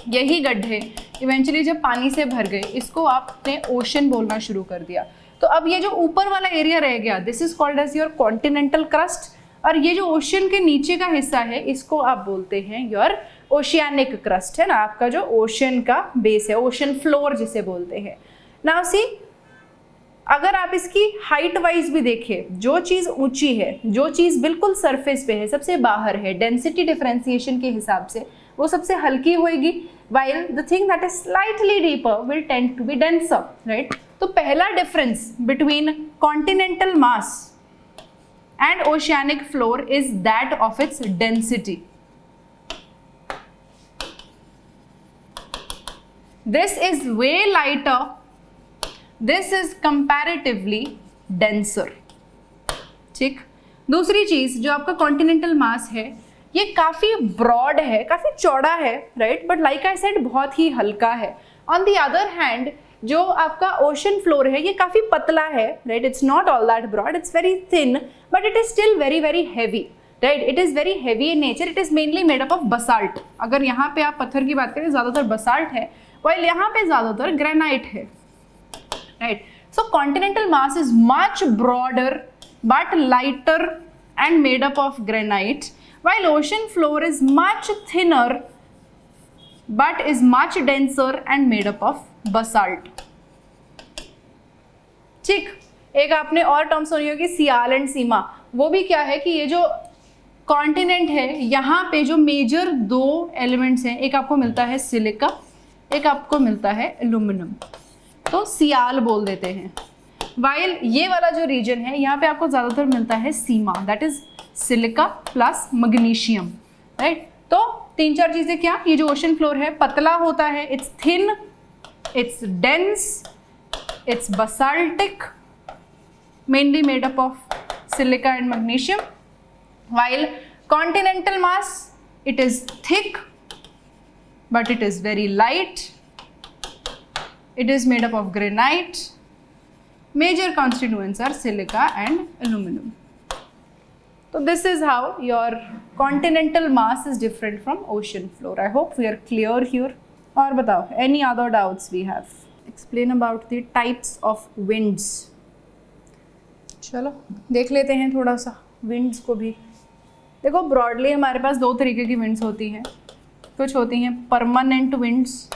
यही गड्ढे इवेंचुअली जब पानी से भर गए, इसको आपने ओशन बोलना शुरू कर दिया। तो अब ये जो ऊपर वाला एरिया रह गया, this is called as your continental crust, और ये जो ओशन के नीचे का हिस्सा है, इसको आप बोलते हैं योर ओशियानिक क्रस्ट, है ना, आपका जो ओशन का बेस है, ओशन फ्लोर जिसे बोलते हैं। नाउ सी, अगर आप इसकी हाइट वाइज भी देखें, जो चीज़ ऊंची है, जो चीज़ बिल्कुल सरफेस पे है, सबसे बाहर है, डेंसिटी डिफरेंशिएशन के हिसाब से वो सबसे हल्की होएगी, while the thing that is slightly deeper will tend to be denser, right? तो पहला difference between continental mass and oceanic floor is that of its density. This is way lighter, this is comparatively denser, ठीक। दूसरी चीज, जो आपका कॉन्टिनेंटल मास है, ये काफी ब्रॉड है, काफी चौड़ा है, right, but like I said बहुत ही हल्का है। ऑन द अदर हैंड, जो आपका ओशन फ्लोर है, ये काफी पतला है, right, it's not all that broad, it's very thin, but it is still very very heavy, right, it is very heavy in nature, it is mainly made up of basalt. अगर यहाँ पे आप पत्थर की बात करें, ज्यादातर बसाल्ट है, while यहाँ पे ज्यादातर ग्रेनाइट है, right. So continental mass is much broader but lighter and made up of granite, while ocean floor is much thinner but is much denser and made up of basalt, ठीक। एक आपने और टर्म सुनी होगी, सियाल एंड सीमा। वो भी क्या है कि ये जो कॉन्टिनेंट है, यहाँ पे जो मेजर 2 एलिमेंट्स हैं, एक आपको मिलता है सिलिका, एक आपको मिलता है एल्यूमिनियम, तो सियाल बोल देते हैं। वाइल ये वाला जो रीजन है, यहाँ पे आपको ज़्यादातर मिलता है sima, that is silica plus magnesium, right. तो 3-4 चीज़ें क्या, ये जो ओशन फ्लोर है पतला होता है, it's thin, it's dense, it's basaltic, mainly made up of silica and magnesium, while continental mass, it is thick but it is very light, it is made up of granite, major constituents are silica and aluminum. तो this is how your continental mass is different from ocean floor. I hope we are clear here. और बताओ, any other doubts we have? Explain about the types of winds. चलो देख लेते हैं थोड़ा सा विंड्स को भी. देखो ब्रॉडली हमारे पास दो तरीके की विंड्स होती हैं. कुछ होती हैं परमानेंट विंड्स,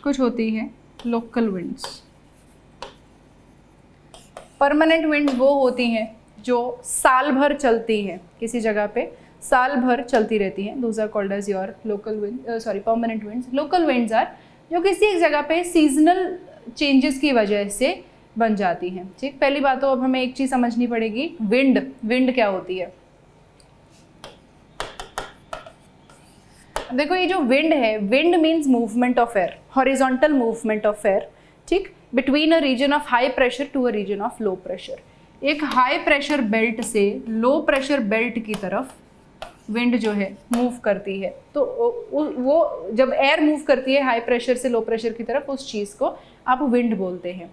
कुछ होती हैं लोकल विंड्स. परमानेंट विंड्स वो होती हैं जो साल भर चलती हैं, किसी जगह पे साल भर चलती रहती हैं. Those are called as your local wind, permanent winds. Local winds are जो किसी एक जगह पे सीजनल चेंजेस की वजह से बन जाती हैं. ठीक, पहली बात तो अब हमें एक चीज़ समझनी पड़ेगी, विंड क्या होती है. देखो ये जो विंड है, wind means movement of air, horizontal movement of air. ठीक, between a region of high pressure to a region of low pressure. एक हाई प्रेशर बेल्ट से लो प्रेशर बेल्ट की तरफ विंड जो है मूव करती है. तो वो जब एयर मूव करती है हाई प्रेशर से लो प्रेशर की तरफ, उस चीज़ को आप विंड बोलते हैं.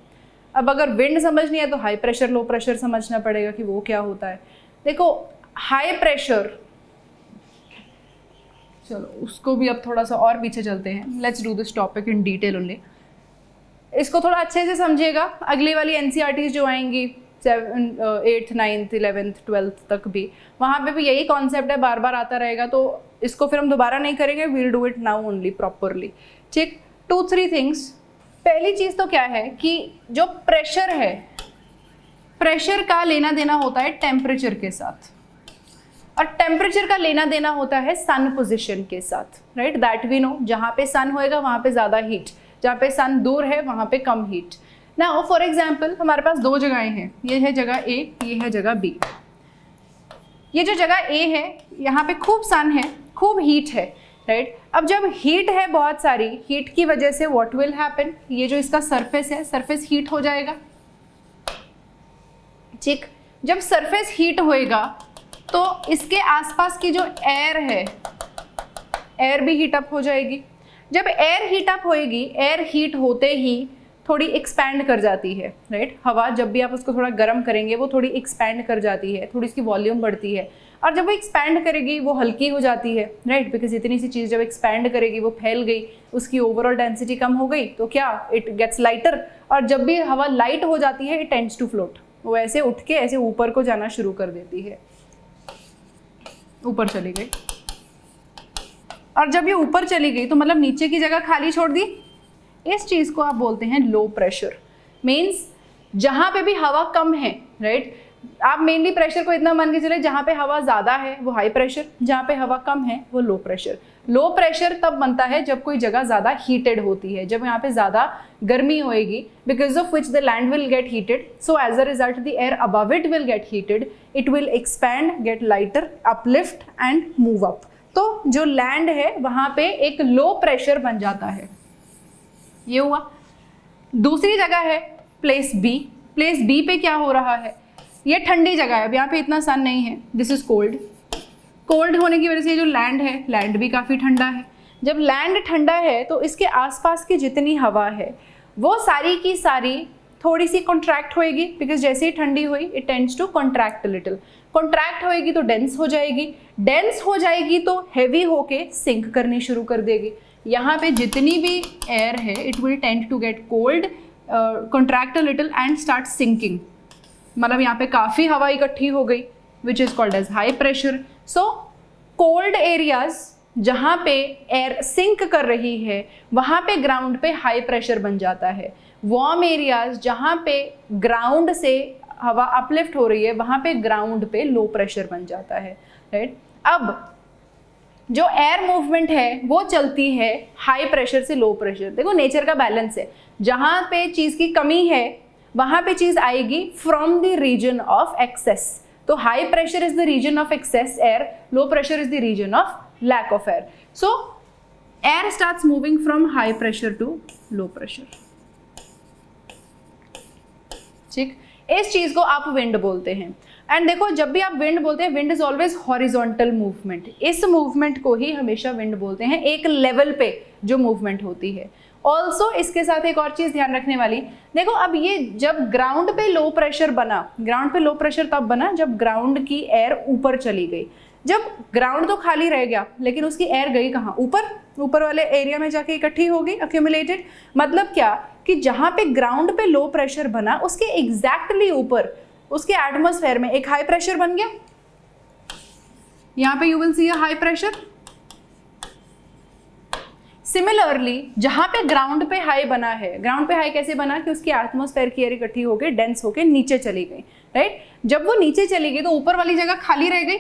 अब अगर विंड समझनी है तो हाई प्रेशर लो प्रेशर समझना पड़ेगा कि वो क्या होता है. देखो हाई प्रेशर, चलो उसको भी अब थोड़ा सा और पीछे चलते हैं. Let's do this topic in detail only. इसको थोड़ा अच्छे से समझिएगा. अगली वाली एनसीईआरटीज जो आएंगी 8th 9th 11th 12th तक भी, वहाँ पे भी यही कॉन्सेप्ट है, बार बार आता रहेगा. तो इसको फिर हम दोबारा नहीं करेंगे, we'll do it now only properly. ठीक, 2-3 थिंग्स. पहली चीज़ तो क्या है कि जो प्रेशर है, प्रेशर का लेना देना होता है टेम्परेचर के साथ, और टेम्परेचर का लेना देना होता है सन पोजीशन के साथ. Right, that we know. जहाँ पे सन होएगा वहाँ पे ज़्यादा हीट, जहाँ पे सन दूर है वहाँ पे कम हीट. नाउ फॉर एग्जाम्पल हमारे पास दो जगहें हैं. ये है जगह ए, ये है जगह बी. ये जो जगह ए है यहाँ पे खूब सन है, खूब हीट है. राइट, अब जब हीट है बहुत सारी, हीट की वजह से व्हाट विल हैपन, ये जो इसका सरफेस है, सरफेस हीट हो जाएगा. ठीक, जब सरफेस हीट होएगा तो इसके आसपास की जो एयर है, एयर भी हीट अप हो जाएगी. जब एयर हीट अप होएगी, एयर हीट होते ही थोड़ी एक्सपैंड कर जाती है. राइट, हवा जब भी आप उसको थोड़ा गर्म करेंगे वो थोड़ी एक्सपैंड कर जाती है, थोड़ी इसकी वॉल्यूम बढ़ती है. और जब वो एक्सपैंड करेगी वो हल्की हो जाती है. राइट, बिकॉज इतनी सी चीज़ जब एक्सपैंड करेगी वो फैल गई, उसकी ओवरऑल डेंसिटी कम हो गई, तो क्या इट गेट्स लाइटर. और जब भी हवा लाइट हो जाती है इट टेंड्स टू फ्लोट. वो ऐसे उठ के ऐसे ऊपर को जाना शुरू कर देती है, ऊपर चली गई. और जब ये ऊपर चली गई तो मतलब नीचे की जगह खाली छोड़ दी. इस चीज़ को आप बोलते हैं लो प्रेशर. मीन्स जहाँ पे भी हवा कम है. राइट, आप मेनली प्रेशर को इतना मान के चले, जहाँ पे हवा ज़्यादा है वो हाई प्रेशर, जहाँ पे हवा कम है वो लो प्रेशर. लो प्रेशर तब बनता है जब कोई जगह ज़्यादा हीटेड होती है, जब यहाँ पे ज़्यादा गर्मी होएगी, because of which the land will get heated. So as a result the air above it will get heated, it will expand, get lighter, uplift and move up. तो जो लैंड है वहाँ पे एक लो प्रेशर बन जाता है. ये हुआ. दूसरी जगह है प्लेस बी. प्लेस बी पे क्या हो रहा है, ये ठंडी जगह है, अब यहाँ पे इतना सन नहीं है, दिस इज कोल्ड. कोल्ड होने की वजह से जो लैंड है, लैंड भी काफ़ी ठंडा है. जब लैंड ठंडा है तो इसके आसपास की जितनी हवा है वो सारी की सारी थोड़ी सी कॉन्ट्रैक्ट होएगी, बिकॉज जैसे ही ठंडी हुई it tends to contract little. Contract होएगी तो डेंस हो जाएगी, डेंस हो जाएगी तो हैवी होके सिंक करनी शुरू कर देगी. यहाँ पे जितनी भी एयर है it will tend to get cold, contract a little and start sinking. मतलब यहाँ पे काफ़ी हवा इकट्ठी हो गई, which is called as high pressure. So cold areas जहाँ पे एयर सिंक कर रही है वहाँ पे ग्राउंड पे हाई प्रेशर बन जाता है. वार्म एरियाज जहाँ पे ग्राउंड से हवा अपलिफ्ट हो रही है वहाँ पे ग्राउंड पे लो प्रेशर बन जाता है. राइट, अब जो एयर मूवमेंट है वो चलती है हाई प्रेशर से लो प्रेशर. देखो नेचर का बैलेंस है, जहाँ पे चीज़ की कमी है वहाँ पे चीज़ आएगी from the region of excess. तो high pressure is the region of excess air, low pressure is the region of lack of air. So air starts moving from high pressure to low pressure. ठीक, इस चीज़ को आप विंड बोलते हैं. एंड देखो जब भी आप विंड बोलते हैं, wind is always horizontal movement. इस मूवमेंट को ही हमेशा विंड बोलते हैं. एक लेवल पे जो मूवमेंट होती है ऑल्सो इसके साथ एक और चीज ध्यान रखने वाली, देखो अब ये जब ग्राउंड पे लो प्रेशर बना, ग्राउंड पे लो प्रेशर तब बना जब ग्राउंड की एयर ऊपर चली गई। जब ग्राउंड तो खाली रह गया लेकिन उसकी एयर गई कहाँ, ऊपर, ऊपर वाले एरिया में जाके इकट्ठी होगी, अक्यूमुलेटेड। मतलब क्या कि जहाँ पे ग्राउंड पे लो प्रेशर बना उसके एग्जैक्टली ऊपर उसके एटमॉस्फेयर में एक हाई प्रेशर बन गया। यहाँ पे you will C a high pressure. Similarly जहां पे ग्राउंड पे हाई बना है, ग्राउंड पे हाई कैसे बना कि उसकी एटमॉस्फेयर की एयर इकट्ठी होकर डेंस होकर नीचे चली गई, राइट। जब वो नीचे चली गई तो ऊपर वाली जगह खाली रह गई,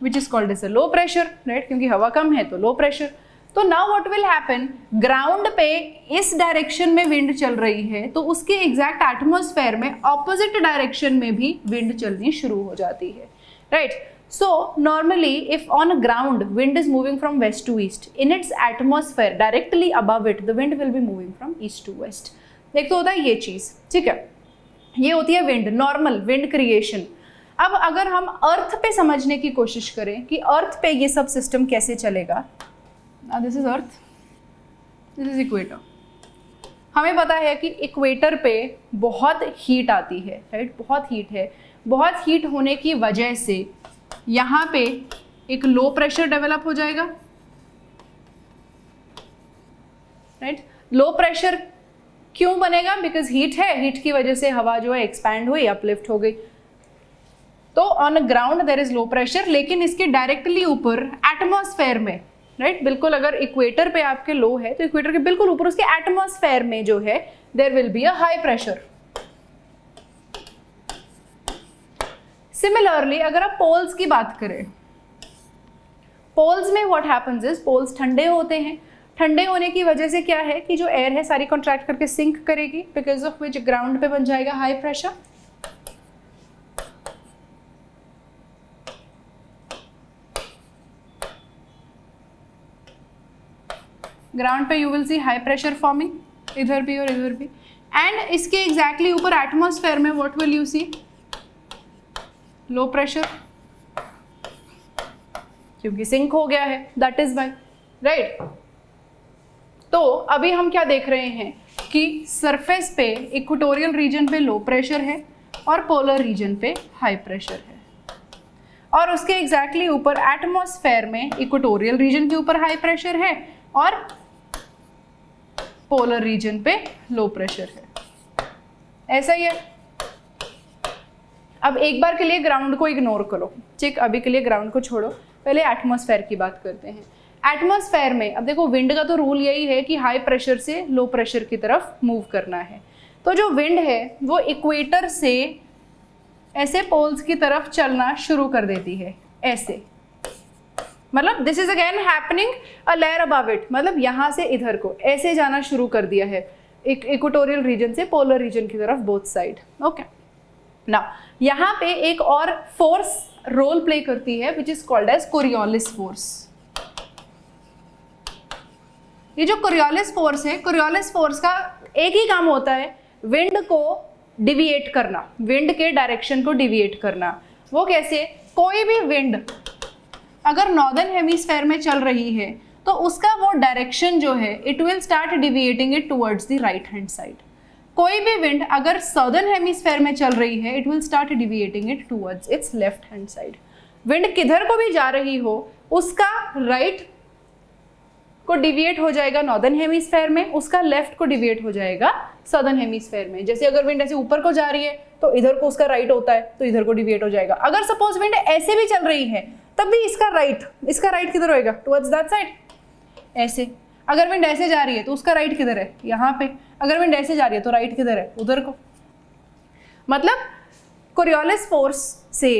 which is called as a low pressure, right, क्योंकि हवा कम है तो लो प्रेशर। तो now what will happen, ground पे इस डायरेक्शन में विंड चल रही है तो उसके एग्जैक्ट एटमॉस्फेयर में ऑपोजिट डायरेक्शन में भी विंड चलनी शुरू हो जाती है, right. So normally if on ground wind is moving from west to east, in its atmosphere directly above it the wind will be moving from east to west। एक तो होता है ये चीज, ठीक है, ये होती है विंड, नॉर्मल विंड क्रिएशन। अब अगर हम अर्थ पे समझने की कोशिश करें कि अर्थ पे ये सब सिस्टम कैसे चलेगा, this is earth, this is equator. हमें पता है कि इक्वेटर पे बहुत हीट आती है, राइट, बहुत हीट है। बहुत हीट होने की वजह से यहाँ पे एक लो प्रेशर डेवलप हो जाएगा, राइट। लो प्रेशर क्यों बनेगा, बिकॉज हीट है, हीट की वजह से हवा जो है एक्सपैंड हुई, अपलिफ्ट हो गई। तो on ground there is low pressure, लेकिन इसके डायरेक्टली ऊपर एटमॉस्फेयर में, राइट, बिल्कुल अगर इक्वेटर पे आपके लो है तो इक्वेटर के बिल्कुल ऊपर उसके एटमॉस्फेयर में जो है there will be a high pressure. Similarly अगर आप पोल्स की बात करें, पोल्स में व्हाट हैपेंस इज, पोल्स ठंडे होते हैं। ठंडे होने की वजह से क्या है कि जो एयर है सारी कॉन्ट्रैक्ट करके सिंक करेगी, बिकॉज ऑफ विच ग्राउंड पे बन जाएगा हाई प्रेशर। ग्राउंड पे you will C high pressure forming, इधर भी और इधर भी। एंड इसके एग्जैक्टली ऊपर एटमॉस्फेयर में what will you see, low pressure, क्योंकि सिंक हो गया है, दैट इज वाई, राइट। तो अभी हम क्या देख रहे हैं कि सरफेस पे इक्वेटोरियल रीजन पे लो प्रेशर है और पोलर रीजन पे हाई प्रेशर है, और उसके एग्जैक्टली ऊपर एटमॉस्फेयर में इक्वेटोरियल रीजन के ऊपर हाई प्रेशर है और पोलर रीजन पे लो प्रेशर है। ऐसा ही है। अब एक बार के लिए ग्राउंड को इग्नोर करो, ठीक, अभी के लिए ग्राउंड को छोड़ो, पहले एटमॉस्फेयर की बात करते हैं। एटमॉस्फेयर में अब देखो विंड का तो रूल यही है कि हाई प्रेशर से लो प्रेशर की तरफ मूव करना है। तो जो विंड है वो इक्वेटर से ऐसे पोल्स की तरफ चलना शुरू कर देती है, ऐसे, मतलब this is again happening a layer above it, मतलब यहाँ से इधर को ऐसे जाना शुरू कर दिया है, इक्वेटोरियल रीजन से पोलर रीजन की तरफ, बोथ साइड, ओके। नाउ यहाँ पे एक और फोर्स रोल प्ले करती है which is called as Coriolis force. ये जो कोरियोलिस फोर्स है, कोरियोलिस फोर्स का एक ही काम होता है, विंड को डिविएट करना, विंड के डायरेक्शन को डिविएट करना। वो कैसे, कोई भी विंड अगर नॉर्दर्न हेमिस्फेयर में चल रही है तो उसका वो डायरेक्शन जो है it will start deviating it towards the right hand side. कोई भी विंड अगर सदर्न हेमिस्फेयर में चल रही है it will start deviating it towards its left hand side. Wind किधर को भी जा रही हो उसका राइट को डिविएट हो जाएगा नॉर्दर्न हेमिस्फेयर में, उसका लेफ्ट को डिविएट हो जाएगा सदर्न हेमिस्फेयर में। जैसे अगर विंड ऐसे ऊपर को जा रही है तो इधर को उसका राइट होता है तो इधर को डिविएट हो जाएगा। अगर सपोज विंड ऐसे भी चल रही है तब भी इसका राइट किधर होएगा, टुवर्ड्स दैट साइड, ऐसे। अगर विंड ऐसे जा रही है तो उसका राइट किधर है, यहाँ पे। अगर विंड ऐसे जा रही है तो राइट किधर है, उधर को। मतलब कोरियोलिस फोर्स से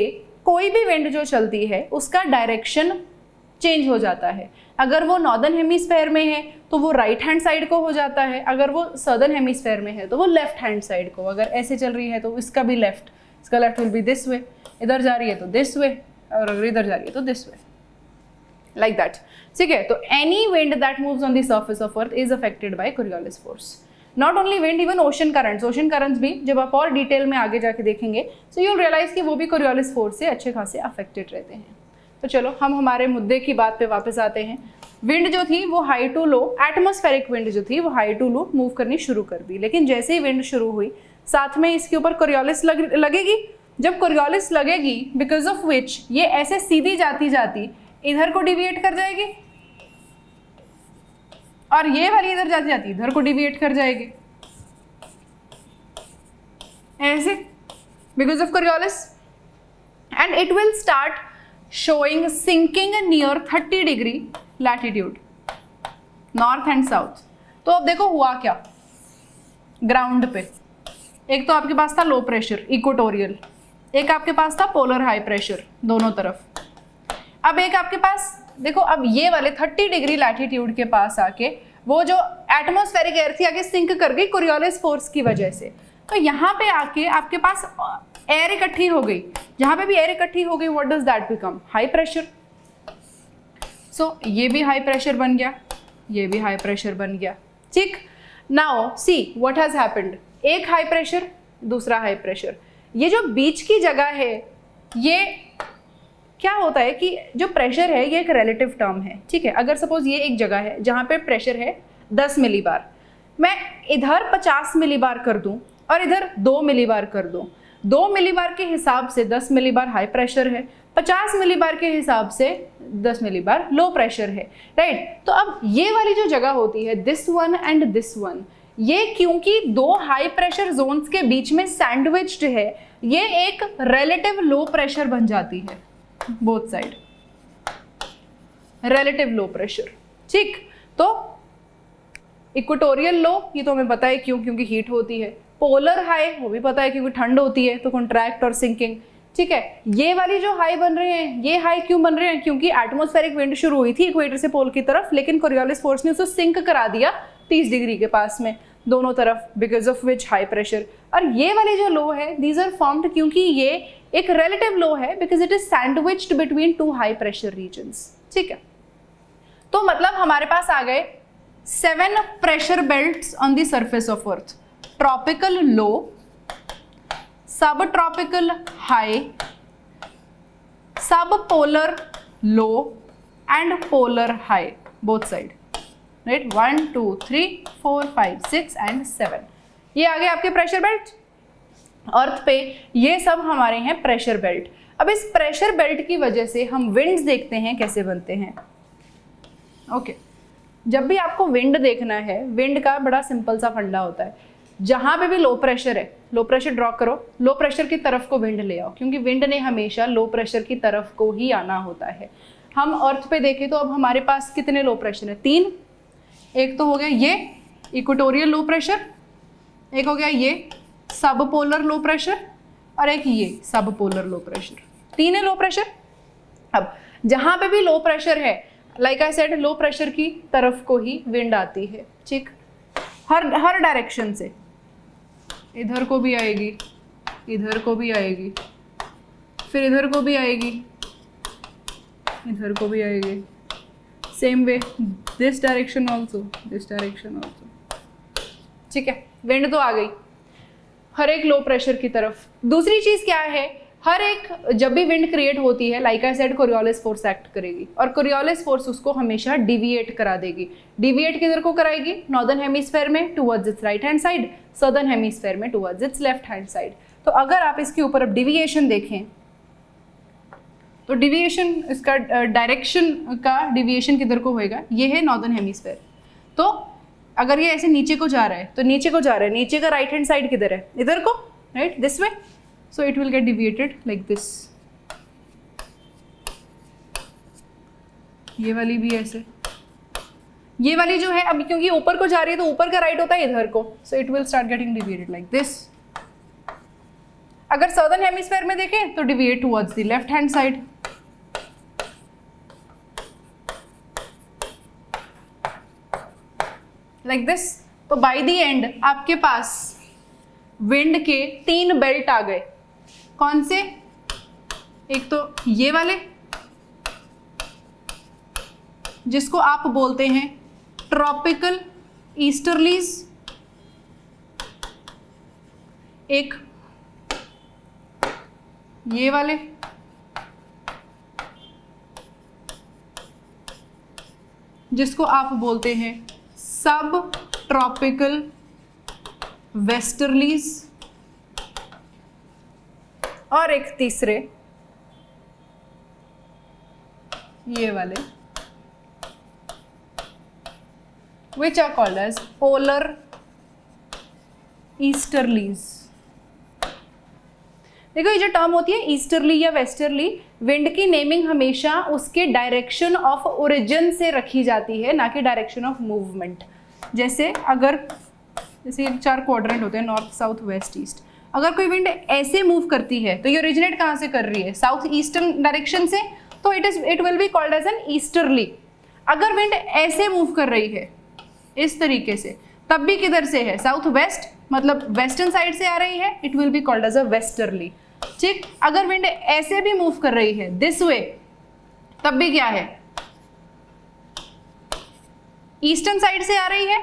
कोई भी विंड जो चलती है उसका डायरेक्शन चेंज हो जाता है। अगर वो नॉर्दर्न हेमिस्फेयर में है तो वो राइट हैंड साइड को हो जाता है, अगर वो सदर्न हेमिस्फेयर में है तो वो लेफ्ट हैंड साइड को। अगर ऐसे चल रही है तो इसका भी लेफ्ट, इसका left will be this way, इधर जा रही है तो दिस वे, और अगर इधर जा रही है तो दिस वे, लाइक दैट, ठीक है। तो any wind that moves on the surface of earth is affected by Coriolis force. Not only wind, even ocean currents भी जब आप और डिटेल में आगे जाके देखेंगे तो यू रियलाइज कि वो भी कोरियोलिस फोर्स से अच्छे खासे अफेक्टेड रहते हैं। तो चलो हम हमारे मुद्दे की बात पे वापस आते हैं। विंड जो थी वो high to low, atmospheric wind जो थी वो हाई टू लो मूव करनी शुरू कर दी। लेकिन जैसे ही विंड शुरू हुई साथ में इसके ऊपर कोरियोलिस लगेगी। जब कोरियोलिस लगेगी बिकॉज ऑफ विच ये ऐसे सीधी जाती जाती इधर को डिविएट कर जाएगी और ये वाली इधर जाती जाती इधर को डिविएट कर जाएगी ऐसे, because of Coriolis, and it will start showing sinking near 30 degree latitude north and south. तो अब देखो हुआ क्या, ग्राउंड पे एक तो आपके पास था लो प्रेशर इक्वेटोरियल, एक आपके पास था पोलर हाई प्रेशर दोनों तरफ। अब एक आपके पास देखो, अब ये वाले 30 डिग्री लैटिट्यूड के पास आके वो जो एटमॉस्फेरिक एयर थी आगे सिंक कर गई कोरियोलिस फोर्स की वजह से। तो यहाँ पे आके आपके पास एयर इकट्ठी हो गई, जहां पे भी एयर इकट्ठी हो गई what does that become, high pressure. So ये भी हाई प्रेशर बन गया, ये भी हाई प्रेशर बन गया, ठीक। Now see what has happened, एक हाई प्रेशर दूसरा हाई प्रेशर, ये जो बीच की जगह है ये क्या होता है कि जो प्रेशर है ये एक रिलेटिव टर्म है, ठीक है। अगर सपोज ये एक जगह है जहां पे प्रेशर है 10 मिलीबार, मैं इधर 50 मिलीबार कर दूं और इधर 2 मिलीबार कर दूं, 2 मिलीबार के हिसाब से 10 मिलीबार हाई प्रेशर है, 50 मिलीबार के हिसाब से 10 मिलीबार लो प्रेशर है, राइट। तो अब ये वाली जो जगह होती है this one and this one, ये क्योंकि दो हाई प्रेशर जोन्स के बीच में सैंडविच्ड है, ये एक रिलेटिव लो प्रेशर बन जाती है, बोथ साइड रिलेटिव लो प्रेशर, ठीक। तो इक्वेटोरियल लो ये तो हमें पता है क्यों, क्योंकि हीट होती है, पोलर हाई वो भी पता है क्योंकि ठंड होती है तो कॉन्ट्रैक्ट और सिंकिंग, ठीक है। ये वाली जो हाई बन रहे हैं, ये हाई क्यों बन रहे हैं, क्योंकि एटमॉस्फेरिक विंड शुरू हुई थी इक्वेटर से पोल की तरफ, लेकिन कोरियोलिस फोर्स ने उसको सिंक करा दिया 30 डिग्री के पास में दोनों तरफ, because of which high pressure. और ये वाली जो लो है दीज आर फॉर्म्ड क्योंकि ये एक रिलेटिव लो है because it is sandwiched between 2 high pressure regions, ठीक है। तो मतलब हमारे पास आ गए 7 pressure belts on the surface of earth, tropical low, sub tropical high, sub polar low and polar high, both side, right. 1 2 3 4 5 6 and 7, ये आ गए आपके प्रेशर बेल्ट अर्थ पे, ये सब हमारे हैं प्रेशर बेल्ट। अब इस प्रेशर बेल्ट की वजह से हम विंड्स देखते हैं कैसे बनते हैं, ओके। जब भी आपको विंड देखना है, विंड का बड़ा सिंपल सा फंडा होता है, जहां पे भी लो प्रेशर है, लो प्रेशर ड्रॉ करो, लो प्रेशर की तरफ को विंड ले आओ, क्योंकि विंड ने हमेशा लो प्रेशर की तरफ को ही आना होता है। हम अर्थ पे देखें तो अब हमारे पास कितने लो प्रेशर है, 3, एक तो हो गया ये इक्वेटोरियल लो प्रेशर, एक हो गया ये सब पोलर लो प्रेशर और एक ये सब पोलर लो प्रेशर, 3 है लो प्रेशर। अब जहां पे भी लो प्रेशर है, like I said, low pressure की तरफ को ही विंड आती है, ठीक, हर डायरेक्शन से, इधर को भी आएगी, इधर को भी आएगी, फिर इधर को भी आएगी, इधर को भी आएगी, same way this direction also, this direction also, ठीक है। विंड तो आ गई हर एक लो प्रेशर की तरफ। दूसरी चीज क्या है, हर एक जब भी विंड क्रिएट होती है, like I said, Coriolis force act करेगी और कोरियोलिस फोर्स उसको हमेशा डिविएट करा देगी। डिविएट किधर को कराएगी, नॉर्दर्न हेमिस्फेयर में towards its right hand side, southern hemisphere में towards its left hand side. तो अगर आप इसके ऊपर अब डिविएशन देखें तो डिविएशन, इसका डायरेक्शन का डिविएशन किधर को होएगा, ये है नॉर्दर्न हेमिस्फेयर। तो अगर ये ऐसे नीचे को जा रहा है तो नीचे को जा रहा है, नीचे का राइट हैंड साइड किधर है, इधर को, right, this way. So it will get deviated like this, ये वाली भी ऐसे, ये वाली जो है अभी क्योंकि ऊपर को जा रही है तो ऊपर का राइट होता है इधर को, so it will start getting deviated like this। अगर सदर्न हेमिस्फेयर में देखें तो deviate towards the left hand side, like this। तो by the end आपके पास विंड के 3 बेल्ट आ गए, कौन से, एक तो ये वाले जिसको आप बोलते हैं ट्रॉपिकल ईस्टर्लीज, एक ये वाले जिसको आप बोलते हैं सब ट्रॉपिकल वेस्टर्लीज, और एक तीसरे ये वाले which are called as polar easterlies। देखो ये जो टर्म होती है ईस्टर्ली या वेस्टर्ली, विंड की नेमिंग हमेशा उसके डायरेक्शन ऑफ ओरिजिन से रखी जाती है, ना कि डायरेक्शन ऑफ मूवमेंट। जैसे ये 4 क्वाड्रेंट होते हैं, नॉर्थ साउथ वेस्ट ईस्ट। अगर कोई विंड ऐसे मूव करती है तो ये ओरिजिनेट कहाँ से कर रही है? साउथ ईस्टर्न डायरेक्शन से, तो it will be called as an easterly. अगर विंड ऐसे मूव कर रही है इस तरीके से, तब भी किधर से है? साउथ वेस्ट, मतलब वेस्टर्न साइड से आ रही है, it will be called as a westerly. ठीक, अगर विंड ऐसे भी मूव कर रही है दिस वे, तब भी क्या है? ईस्टर्न साइड से आ रही है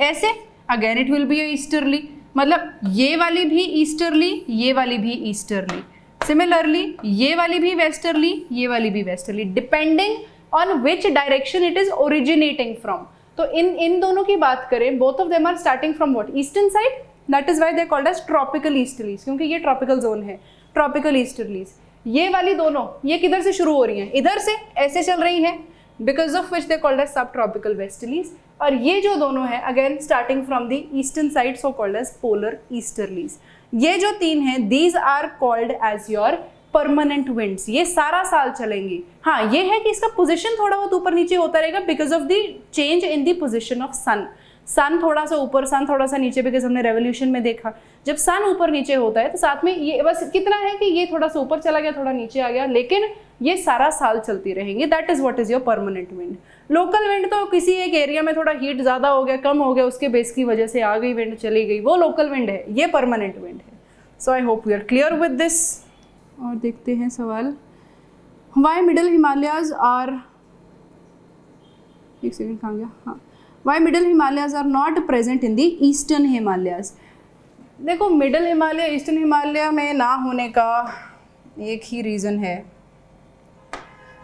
ऐसे, again it will be a easterly. मतलब ये वाली भी ईस्टर्ली, ये वाली भी ईस्टर्ली, सिमिलरली ये वाली भी वेस्टर्ली, ये वाली भी westerly, depending on which direction it is originating from. तो इन दोनों की बात करें, both of them are starting from what? Eastern side, that is why they called as tropical easterlies, क्योंकि ये ट्रॉपिकल जोन है, ट्रॉपिकल ईस्टर्लीज। ये वाली दोनों ये किधर से शुरू हो रही हैं? इधर से ऐसे चल रही हैं, because of which they called as subtropical westerlies. और ये जो दोनों है again starting from the eastern side, so called as polar easterlies. ये जो 3 हैं, these are called as your permanent winds. ये सारा साल चलेंगी। हाँ, ये है कि इसका पोजीशन थोड़ा बहुत ऊपर नीचे होता रहेगा because of the change in the position of sun. Sun थोड़ा सा ऊपर, सन थोड़ा सा नीचे, बिकॉज हमने रेवोल्यूशन में देखा जब सन ऊपर नीचे होता है तो साथ में ये बस कितना है कि ये थोड़ा सा ऊपर चला गया, थोड़ा नीचे आ गया, लेकिन ये सारा साल चलती रहेंगी। That is what is your permanent wind. Local wind तो किसी एक एरिया में थोड़ा हीट ज़्यादा हो गया, कम हो गया, उसके बेस की वजह से आ गई विंड, चली गई, वो लोकल विंड है। ये परमानेंट विंड है। So I hope we are clear with this. और देखते हैं सवाल, वाई मिडल हिमालयाज आर, एक सेकेंड कहाँ गया, हाँ, why middle Himalayas are not present in the eastern Himalayas. देखो मिडल हिमालय ईस्टर्न हिमालय में ना होने का एक ही रीज़न है,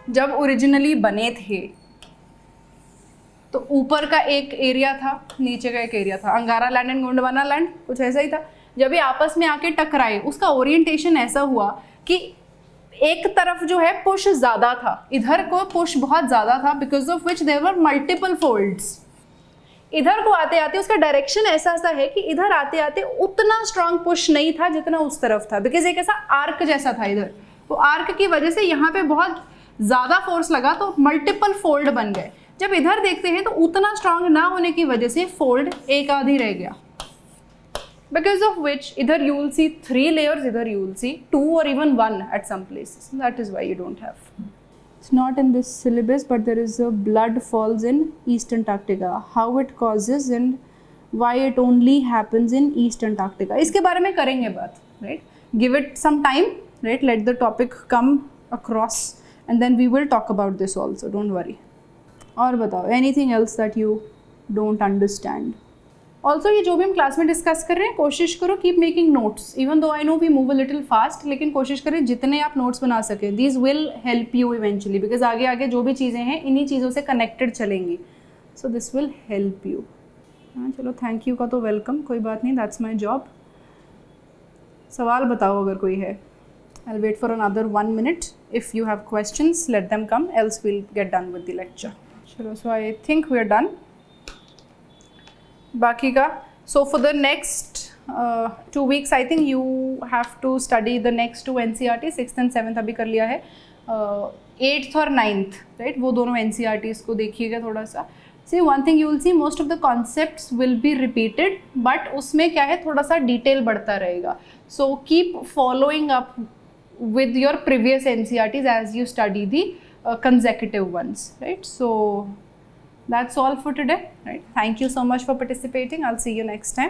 जब ओरिजिनली बने थे तो ऊपर का एक एरिया था, नीचे का एक एरिया था, अंगारा लैंड एंड गोंडवाना लैंड, कुछ ऐसा ही था। जब ये आपस में आके टकराए, उसका ओरिएंटेशन ऐसा हुआ कि एक तरफ जो है पुश ज़्यादा था, इधर को पुश बहुत ज़्यादा था, because of which there were multiple folds. इधर को आते आते उसका डायरेक्शन ऐसा सा है कि इधर आते आते उतना स्ट्रांग पुश नहीं था जितना उस तरफ था, बिकॉज एक ऐसा आर्क जैसा था इधर, वो आर्क की वजह से यहाँ पे बहुत ज़्यादा फोर्स लगा तो मल्टीपल फोल्ड बन गए। जब इधर देखते हैं तो उतना स्ट्रांग ना होने की वजह से फोल्ड एक आधी रह गया, because of which either you will see 3 layers, either you will see 2 or even 1 at some places. That is why you don't have. It's not in this syllabus, but there is a blood falls in East Antarctica. How it causes and why it only happens in East Antarctica. इसके बारे में करेंगे बात, right? Give it some time, right? Let the topic come across and then we will talk about this also. Don't worry. और बताओ anything else that you don't understand. Also ये जो भी हम क्लास में डिस्कस कर रहे हैं, कोशिश करो keep making notes, even though I know we move a little fast, लेकिन कोशिश करें जितने आप नोट्स बना सकें। These will help you eventually, because आगे आगे जो भी चीज़ें हैं इन्हीं चीज़ों से कनेक्टेड चलेंगी, so this will help you. हाँ चलो, थैंक यू का तो वेलकम, कोई बात नहीं, दैट्स माई जॉब। सवाल बताओ अगर कोई है। I will wait for another 1 minute. If you have questions let them come, else will get done with the lecture. चलो, so I think we are done. बाकी का, so for the next 2 weeks I think you have to study the next 2 NCERT, 6th and 7th अभी कर लिया है, 8th और 9th, राइट, वो दोनों NCERTs को देखिएगा थोड़ा सा। See one thing you will see, most of the concepts will be repeated, but उसमें क्या है, थोड़ा सा डिटेल बढ़ता रहेगा। So keep following up with your previous NCERTs as you study the consecutive ones, right? So that's all for today, right? Thank you so much for participating. I'll see you next time.